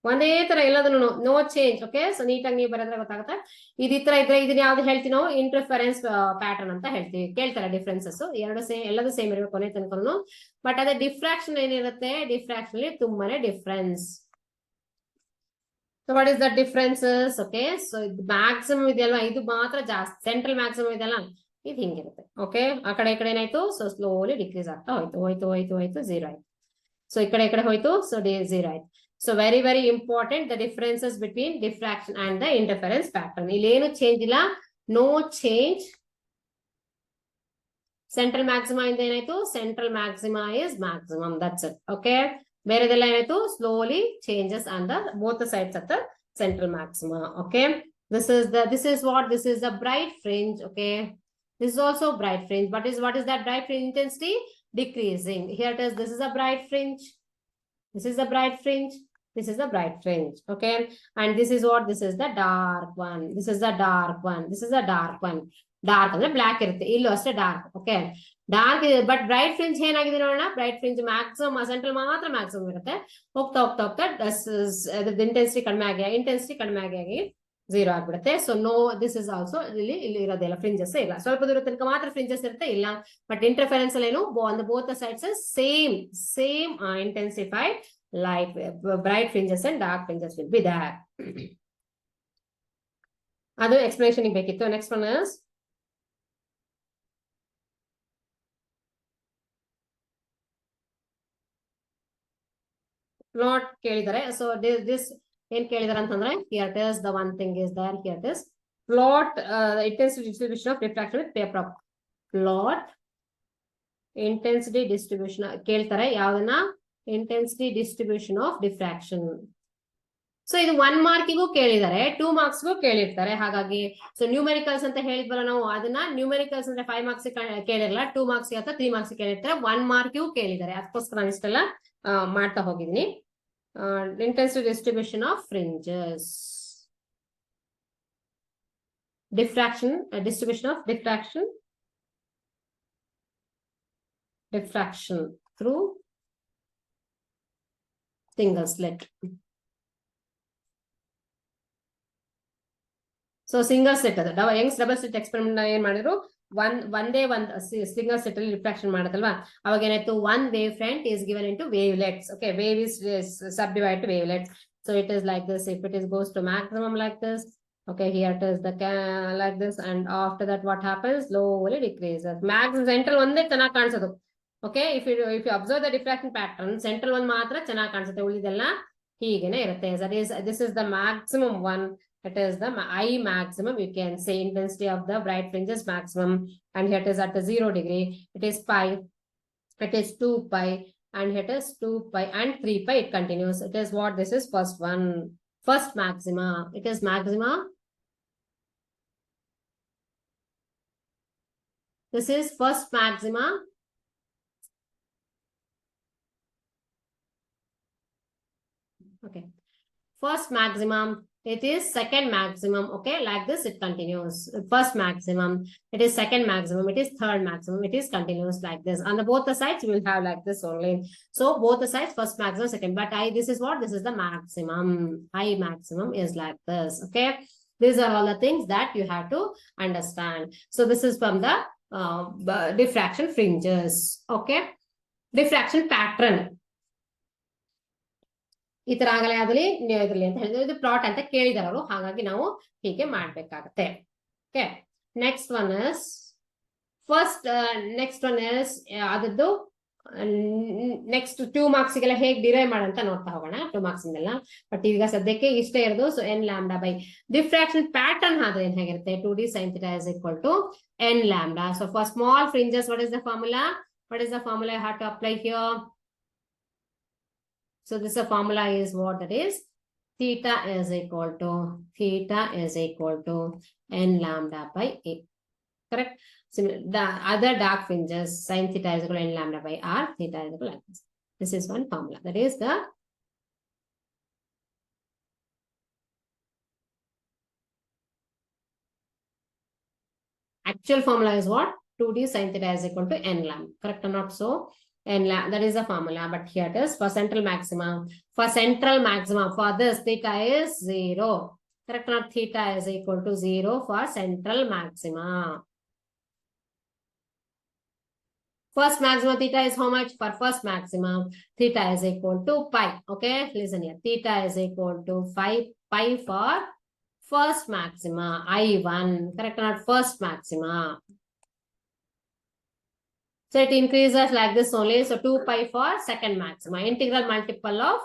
ಒಂದೇ ತರ ಎಲ್ಲದನ್ನು, ನೋ ಚೇಂಜ್, ಓಕೆ. ಸೊ ನೀಟಾಗಿ ನೀವು ಬರೆದ್ರೆ ಗೊತ್ತಾಗುತ್ತೆ. ಇದು ಈ ತರ ಇದ್ರೆ ಇದನ್ನ ಯಾವ್ದು ಹೇಳ್ತೀವಿ ನಾವು, ಇಂಟರ್ಫರೆನ್ಸ್ ಪ್ಯಾಟರ್ನ್ ಅಂತ ಹೇಳ್ತೀವಿ. ಕೇಳ್ತಾರೆ ಡಿಫ್ರೆನ್ಸಸ್, ಎರಡು ಸೇಮ್, ಎಲ್ಲದೂ ಸೇಮ್ ಇರಬೇಕು ಕೊನೆ ತನಕನು. ಬಟ್ ಅದೇ ಡಿಫ್ರಾಕ್ಷನ್ ಏನಿರುತ್ತೆ, ಡಿಫ್ರಾಕ್ಷನ್ ಅಲ್ಲಿ ತುಂಬಾನೇ difference. So what is the differences, okay. So maximum ಇದೆಯಲ್ವಾ, ಇದು ಮಾತ್ರ ಜಾಸ್ತಿ, ಸೆಂಟ್ರಲ್ ಮ್ಯಾಕ್ಸಿಮಮ್ ಇದೆಯಲ್ಲ, ಇದು ಹಿಂಗಿರುತ್ತೆ, ಓಕೆ. ಆ ಕಡೆ ಈ ಕಡೆ ಏನಾಯ್ತು, ಸೊ ಸ್ಲೋಲಿ ಡಿಕ್ರೀಸ್ ಆಗ್ತಾ ಹೋಯ್ತು 0 ಆಯ್ತು. ಸೊ ಈ ಕಡೆ ಹೋಯ್ತು, ಸೊ 0 ಆಯ್ತು. So very important, the differences between diffraction and the interference pattern. ಇಲ್ಲಿ ಏನು ಚೇಂಜ್ ಇಲ್ಲ, ನೋ ಚೇಂಜ್. ಸೆಂಟ್ರಲ್ ಮ್ಯಾಕ್ಸಿಮಾ ಇಂದ ಏನಾಯ್ತು, central maxima is maximum, that's it, okay. ಬೇರೆದೆಲ್ಲ ಏನಾಯ್ತು, slowly changes on the both sides of the central maxima, okay. This is the bright fringe, okay. This is also bright fringe. What is that bright fringe intensity? Decreasing. Here it is, this is a bright fringe. This is the bright fringe. This is the bright fringe, okay. And this is what, this is the dark one. This is the dark one. This is the dark one. Dark ಅಂದ್ರೆ black ಇರುತ್ತೆ, ಇಲ್ಲೂ ಅಷ್ಟೇ dark, okay. Dark ಇದೆ, but bright fringe ಏನಾಗಿದೆ ನೋಡೋಣ, bright fringe maximum central ಮಾತ್ರ maximum ಇರುತ್ತೆ. ಹೋಗ್ತಾ ಇಂಟೆನ್ಸಿಟಿ ಕಡಿಮೆ ಆಗಿ 0 ಆಗ್ಬಿಡುತ್ತೆ. So no, this is also ಇಲ್ಲಿ ಇರೋದಿಲ್ಲ, ಫ್ರಿಂಜಸ್ ಇಲ್ಲ, ಸ್ವಲ್ಪ ದೂರ ತನಕ ಮಾತ್ರ ಫ್ರಿಂಜಸ್ ಇರುತ್ತೆ, ಇಲ್ಲ. ಬಟ್ ಇಂಟರ್ಫರೆನ್ಸ್ ಅಲ್ಲಿ ಏನು, both sides same intensified light bright fringes and dark fringes will be there. ಅದು ಎಕ್ಸ್ಪ್ಲನೇಷನ್ ಬೇಕಿತ್ತು. ನೆಕ್ಸ್ಟ್ ಒನ್ ಇಸ್ ಪ್ಲಾಟ್ ಕೇಳಿದ್ದಾರೆ. ಸೊ ದಿಸ್ ಏನ್ ಕೇಳಿದಾರೆ ಅಂತಂದ್ರೆ, here it is, the one thing is there, here it is, plot intensity distribution of diffraction with paper. Plot intensity distribution ಕೇಳ್ತಾರೆ, ಯಾವ್ದನ್ನ, intensity distribution of diffraction. So ಇದು 1 ಮಾರ್ಕಿಗೂ ಕೇಳಿದ್ದಾರೆ, 2 ಮಾರ್ಕ್ಸ್ಗೂ ಕೇಳಿರ್ತಾರೆ. ಹಾಗಾಗಿ so ನ್ಯೂಮೆರಿಕಲ್ಸ್ ಅಂತ ಹೇಳಿದ್ವಲ್ಲ ನಾವು, ಅದನ್ನ ನ್ಯೂಮೆರಿಕಲ್ಸ್ ಅಂದ್ರೆ 5 ಮಾರ್ಕ್ಸ್ ಕೇಳಿರಲ್ಲ, 2 ಮಾರ್ಕ್ಸ್ ಅಥವಾ 3 ಮಾರ್ಕ್ಸ್ ಕೇಳಿರ್ತಾರೆ, 1 ಮಾರ್ಕಿಗೂ ಕೇಳಿದ್ದಾರೆ. ಅದಕ್ಕೋಸ್ಕರ ನಾನು ಇಷ್ಟೆಲ್ಲ ಮಾಡ್ತಾ ಹೋಗಿದ್ದೀನಿ. Intensity distribution of fringes, diffraction, distribution of diffraction through single slit. So single slit ಅದು ಯಂಗ್ಸ್ ಡಬಲ್ ಸೆಟ್ ಎಕ್ಸ್ಪೆರಿಮೆಂಟ್ ಏನ್ ಮಾಡಿದ್ರು, ಒಂದೇ ಒಂದು ಸಿಂಗಲ್ ಸೆಟ್ ಅಲ್ಲಿ ರಿಫ್ರಾಕ್ಷನ್ ಮಾಡೋದಲ್ವಾ, ಅವಾಗ ಏನಾಯ್ತು, one wave front is given in to wavelets. Okay, wave is subdivided to wavelets. So it is like this. If it is goes to maximum like this, okay, here it is the like this, and after that what happens, slowly decreases. Max central ಒಂದೇ ಚೆನ್ನಾಗಿ ಕಾಣಿಸೋದು. Okay, if you observe the diffraction pattern, central one ಮಾತ್ರ ಚೆನ್ನಾಗಿ ಕಾಣಿಸುತ್ತೆ, ಉಳಿದೆಲ್ಲ ಹೀಗೇನೆ ಇರುತ್ತೆ. This is the maximum one. It is the I maximum, you can say intensity of the bright fringes maximum, and here it is at the 0 degree, it is pi, it is 2 pi, and here it is 2 pi and 3 pi, it continues. It is what, this is first one, first maxima. It is maxima. This is first maxima. Okay, first maximum. It is second maximum. Okay, like this it continues. First maximum, it is second maximum, it is third maximum, it is continuous like this. On the both the sides you will have like this only. So both the sides, first maximum, second. But this is what, this is the maximum. I maximum is like this. Okay, these are all the things that you have to understand. So this is from the diffraction fringes. Okay, diffraction pattern. ಈ ತರ ಆಗಲೇ ಆಗಲಿ ಇದ್ರಲ್ಲಿ ಅಂತ ಹೇಳಿದ್ರೆ, ಇದು plot ಅಂತ ಕೇಳಿದಾರೆ ಅವರು, ಹಾಗಾಗಿ ನಾವು ಹೀಗೆ ಮಾಡ್ಬೇಕಾಗತ್ತೆ. ಓಕೆ, ನೆಕ್ಸ್ಟ್ ಒನ್ ಇಸ್ ಅದದ್ದು ನೆಕ್ಸ್ಟ್ 2 ಮಾರ್ಕ್ಸ್ ಗೆಲ್ಲ ಹೇಗೆ ಡಿರೈವ್ ಮಾಡಂತ ನೋಡ್ತಾ ಹೋಗೋಣ, 2 ಮಾರ್ಕ್ಸ್ ಇಂದೆಲ್ಲ. ಬಟ್ ಈಗ ಸದ್ಯಕ್ಕೆ ಇಷ್ಟೇ ಇರೋದು. So n lambda by diffraction pattern ಆದ್ರೆ ಏನ್ ಹೇಗಿರುತ್ತೆ, 2d sin theta is equal to n lambda. So for small fringes, what is the formula I have to apply here? So this formula is what, that is theta is equal to n lambda by a. Correct? So the other dark fringes, sin theta is equal to n lambda by r, theta is equal to like this. This is one formula. That is the actual formula is what, 2d sin theta is equal to n lambda. Correct or not? So that is the formula. But here it is for central maxima. For this theta is 0. Correct or not? Theta is equal to 0 for central maxima. First maxima theta is how much? For first maxima, theta is equal to pi. Okay, listen here. Theta is equal to 5 pi for first maxima, I1. Correct or not? First maxima. So it increases like this only. So 2 pi for second maximum. Integral multiple of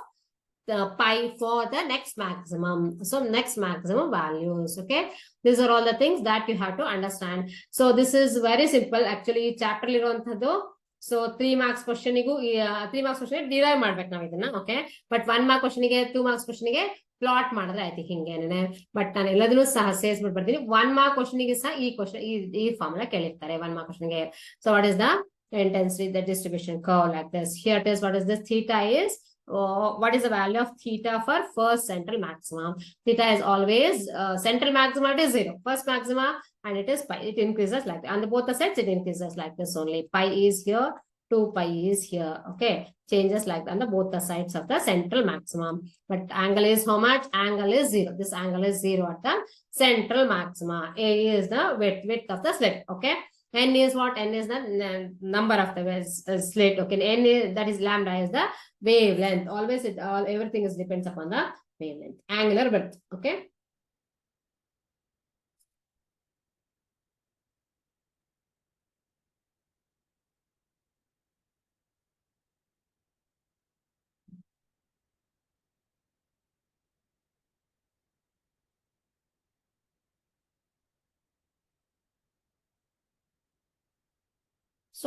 the pi for the next maximum. So next maximum values. Okay. These are all the things that you have to understand. So this is very simple. Actually, chapter iruvanthadu. So 3 marks question igu 3 marks question derive ಮಾಡ್ಬೇಕು ನಾವು ಇದನ್ನ. Okay. But 1 mark question ಗೆ 2 marks question ಗೆ plot ಮಾಡಿದ್ರೆ ಆಯ್ತು ಹಿಂಗೇನೆ. But ನಾನು ಎಲ್ಲದನ್ನೂ ಸಹ ಸೇರಿಸ್ಬಿಟ್ಟು ಬರ್ತೀನಿ. 1 mark question ಗೆ ಸಹ ಈ ಫಾರ್ಮುಲಾ ಕೇಳಿರ್ತಾರೆ 1 mark question ಗೆ. So what is the intensity, the distribution curve like this? Here it is, what is this? Theta is, what is the value of theta for first central maximum? Theta is always central maximum, it is 0. First maxima, and it is pi. It increases like that. On both the sides, it increases like this only. Pi is here, 2 pi is here. Okay, changes like that on both the sides of the central maximum. But angle is how much? Angle is 0. This angle is 0 at the central maxima. A is the width of the slit. Okay. N is what? N is the number of the slit. Okay. N is, that is lambda, is the wavelength. Always everything is depends upon the wavelength. Angular width. Okay. So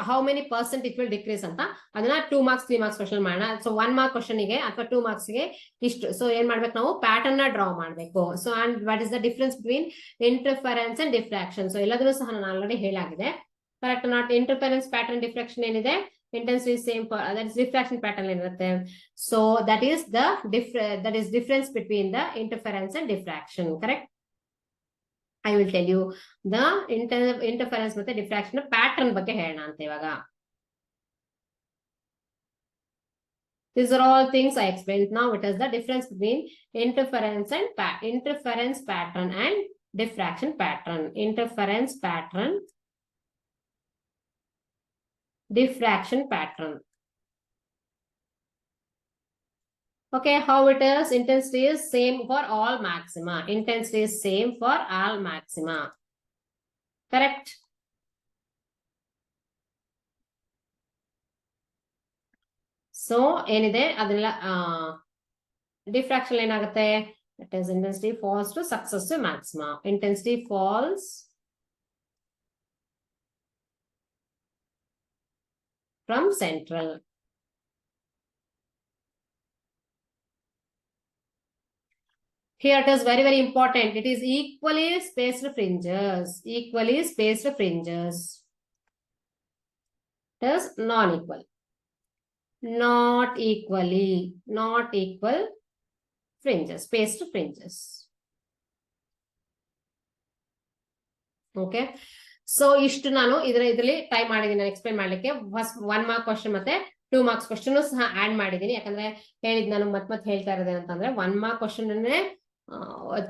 how many percent it will decrease ಅಂತ ಅದನ್ನ 2 marks 3 marks question ಮಾಡೋಣ. So 1 mark question ಗೆ ಅಥವಾ 2 marks ಗೆ ಇಷ್ಟು. So ಏನ್ ಮಾಡ್ಬೇಕು ನಾವು ಪ್ಯಾಟರ್ನ್ ನ ಡ್ರಾ ಮಾಡ್ಬೇಕು. So and what is the difference between interference and diffraction. So ಎಲ್ಲದನ್ನು ಸಹ ನಾನು ಆಲ್ರೆಡಿ ಹೇಳಾಗಿದೆ. Correct not? Interference pattern diffraction ಏನಿದೆ, intensity is same for that is diffraction pattern irutte. So that is difference between the interference and diffraction. Correct? I will tell you the interference ಮತ್ತೆ diffraction pattern ಬಗ್ಗೆ ಹೇಳೋಣ ಅಂತ ಇವಾಗ. These are all things I explained. Now it is the difference between interference pattern and diffraction pattern. Interference pattern, diffraction pattern. Okay, how it is? Intensity is same for all maxima. Intensity is same for all maxima. Correct? So ಏನide ಅದೆಲ್ಲ diffraction ಏನಾಗುತ್ತೆ? It is intensity falls to successive maxima. Intensity falls from central. Here it is very important. It is equally spaced fringes. Equally spaced fringes. It is non-equal. Not equal fringes. Spaced fringes. Okay. So ಇಷ್ಟು ನಾನು ಇದರಲ್ಲಿ type ಮಾಡಿದ್ದೀನಿ, ನಾನು explain ಮಾಡ್ಲಿಕ್ಕೆ. First 1 mark question ಮತ್ತೆ 2 marks question ಸಹ add ಮಾಡಿದ್ದೀನಿ. ಯಾಕಂದ್ರೆ ಹೇಳಿದ್ ನಾನು ಮತ್ತೆ ಹೇಳ್ತಾ ಇರೋದೇನಂತಂದ್ರೆ 1 mark ಕ್ವಶನ್ ಅನ್ನೇ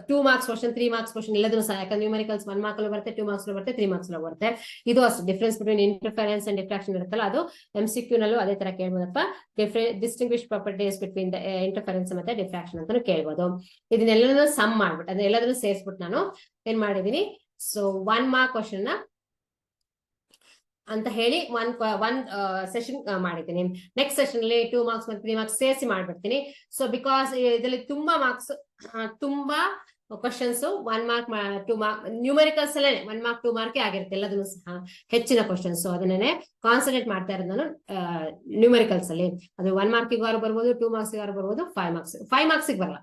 2 marks ಕ್ವಶನ್ 3 marks ಕ್ವಶನ್ ಎಲ್ಲದೂ ಸಹ, ಯಾಕಂದ್ರೆ ನ್ಯೂಮರಿಕಲ್ಸ್ 1 mark ಅಲ್ಲಿ ಬರುತ್ತೆ, 2 marks ಅಲ್ಲಿ ಬರುತ್ತೆ, 3 marks ಅಲ್ಲಿ ಬರುತ್ತೆ. ಇದು ಅಷ್ಟು difference between interference and diffraction ಇರುತ್ತಲ್ಲ, ಅದು MCQ ನಲ್ಲೂ ಅದೇ ತರ ಕೇಳ್ಬೋದಪ್ಪ. Distinguish properties between the interference ಮತ್ತೆ ಡಿಫ್ರಾಕ್ಷನ್ ಅಂತಾನು ಕೇಳ್ಬೋದು. ಇದನ್ನೆಲ್ಲನೂ ಸಮ್ ಮಾಡ್ಬಿಟ್ಟು ಅದನ್ನೆಲ್ಲದನ್ನು ಸೇರಿಸ್ಬಿಟ್ಟು ನಾನು ಏನ್ ಮಾಡಿದೀನಿ, ಸೊ 1 mark ಕ್ವಶನ್ ಅಂತ ಹೇಳಿ ಒಂದ್ ಸೆಷನ್ ಮಾಡಿದ್ದೀನಿ. ನೆಕ್ಸ್ಟ್ ಸೆಷನ್ ಅಲ್ಲಿ 2 marks ಮತ್ತೆ 3 marks ಸೇರಿಸಿ ಮಾಡ್ಬಿಡ್ತೀನಿ. ಸೊ ಬಿಕಾಸ್ ಇದರಲ್ಲಿ ತುಂಬಾ ಮಾರ್ಕ್ಸ್, ತುಂಬಾ ಕ್ವಶನ್ಸ್ 1 mark 2 mark ನ್ಯೂಮರಿಕಲ್ಸ್ ಅಲ್ಲೇ 1 mark 2 mark ಆಗಿರುತ್ತೆ ಎಲ್ಲದನ್ನು ಸಹ ಹೆಚ್ಚಿನ ಕ್ವಶನ್ಸ್. ಸೊ ಅದನ್ನೇ ಕಾನ್ಸಂಟ್ರೇಟ್ ಮಾಡ್ತಾ ಇರೋದು ನಾನು ನ್ಯೂಮರಿಕಲ್ಸ್ ಅಲ್ಲಿ. ಅದು 1 mark ಬರ್ಬೋದು, 2 marks ಬರ್ಬೋದು, 5 marks ಬರಲ್ಲ.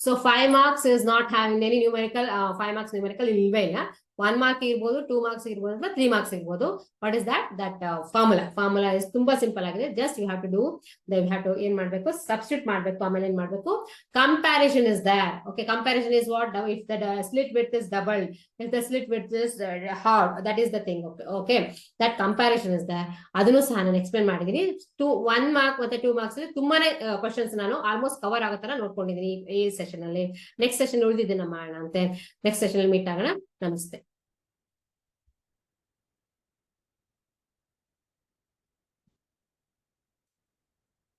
So 5 marks is not having any numerical. 5 marks numerical ಇಲ್ವೇ ಇಲ್ಲ. 1 mark ಇರ್ಬೋದು, 2 marks ಇರ್ಬೋದು, ಅಥವಾ 3 marks ಇರ್ಬೋದು. What is that formula is ತುಂಬಾ ಸಿಂಪಲ್ ಆಗಿದೆ. Just you have to do ಏನ್ ಮಾಡ್ಬೇಕು, ಸಬ್ಸ್ಟಿಟ್ಯೂಟ್ ಮಾಡ್ಬೇಕು. ಆಮೇಲೆ ಏನ್ ಮಾಡ್ಬೇಕು, comparison is there. Okay, comparison is what, if the slit width is doubled, if the slit width is halved, that is the thing. Okay, that comparison is there. ಅದನ್ನು ಸಹ ನಾನು explain ಮಾಡಿದೀನಿ. 1 mark ಮತ್ತೆ 2 marks ಅಲ್ಲಿ ತುಂಬಾನೇ questions ನಾನು almost cover ಆಗೋ ತರ ನೋಡ್ಕೊಂಡಿದ್ದೀನಿ ಈ ಸೆಷನ್ ಅಲ್ಲಿ. ನೆಕ್ಸ್ಟ್ ಸೆಷನ್ ಉಳಿದಿದ್ದನ್ನ ಮಾಡೋಣ ಅಂತೆ. ನೆಕ್ಸ್ಟ್ ಸೆಷನ್ ಅಲ್ಲಿ ಮೀಟ್ ಆಗೋಣ. ನಮಸ್ತೆ.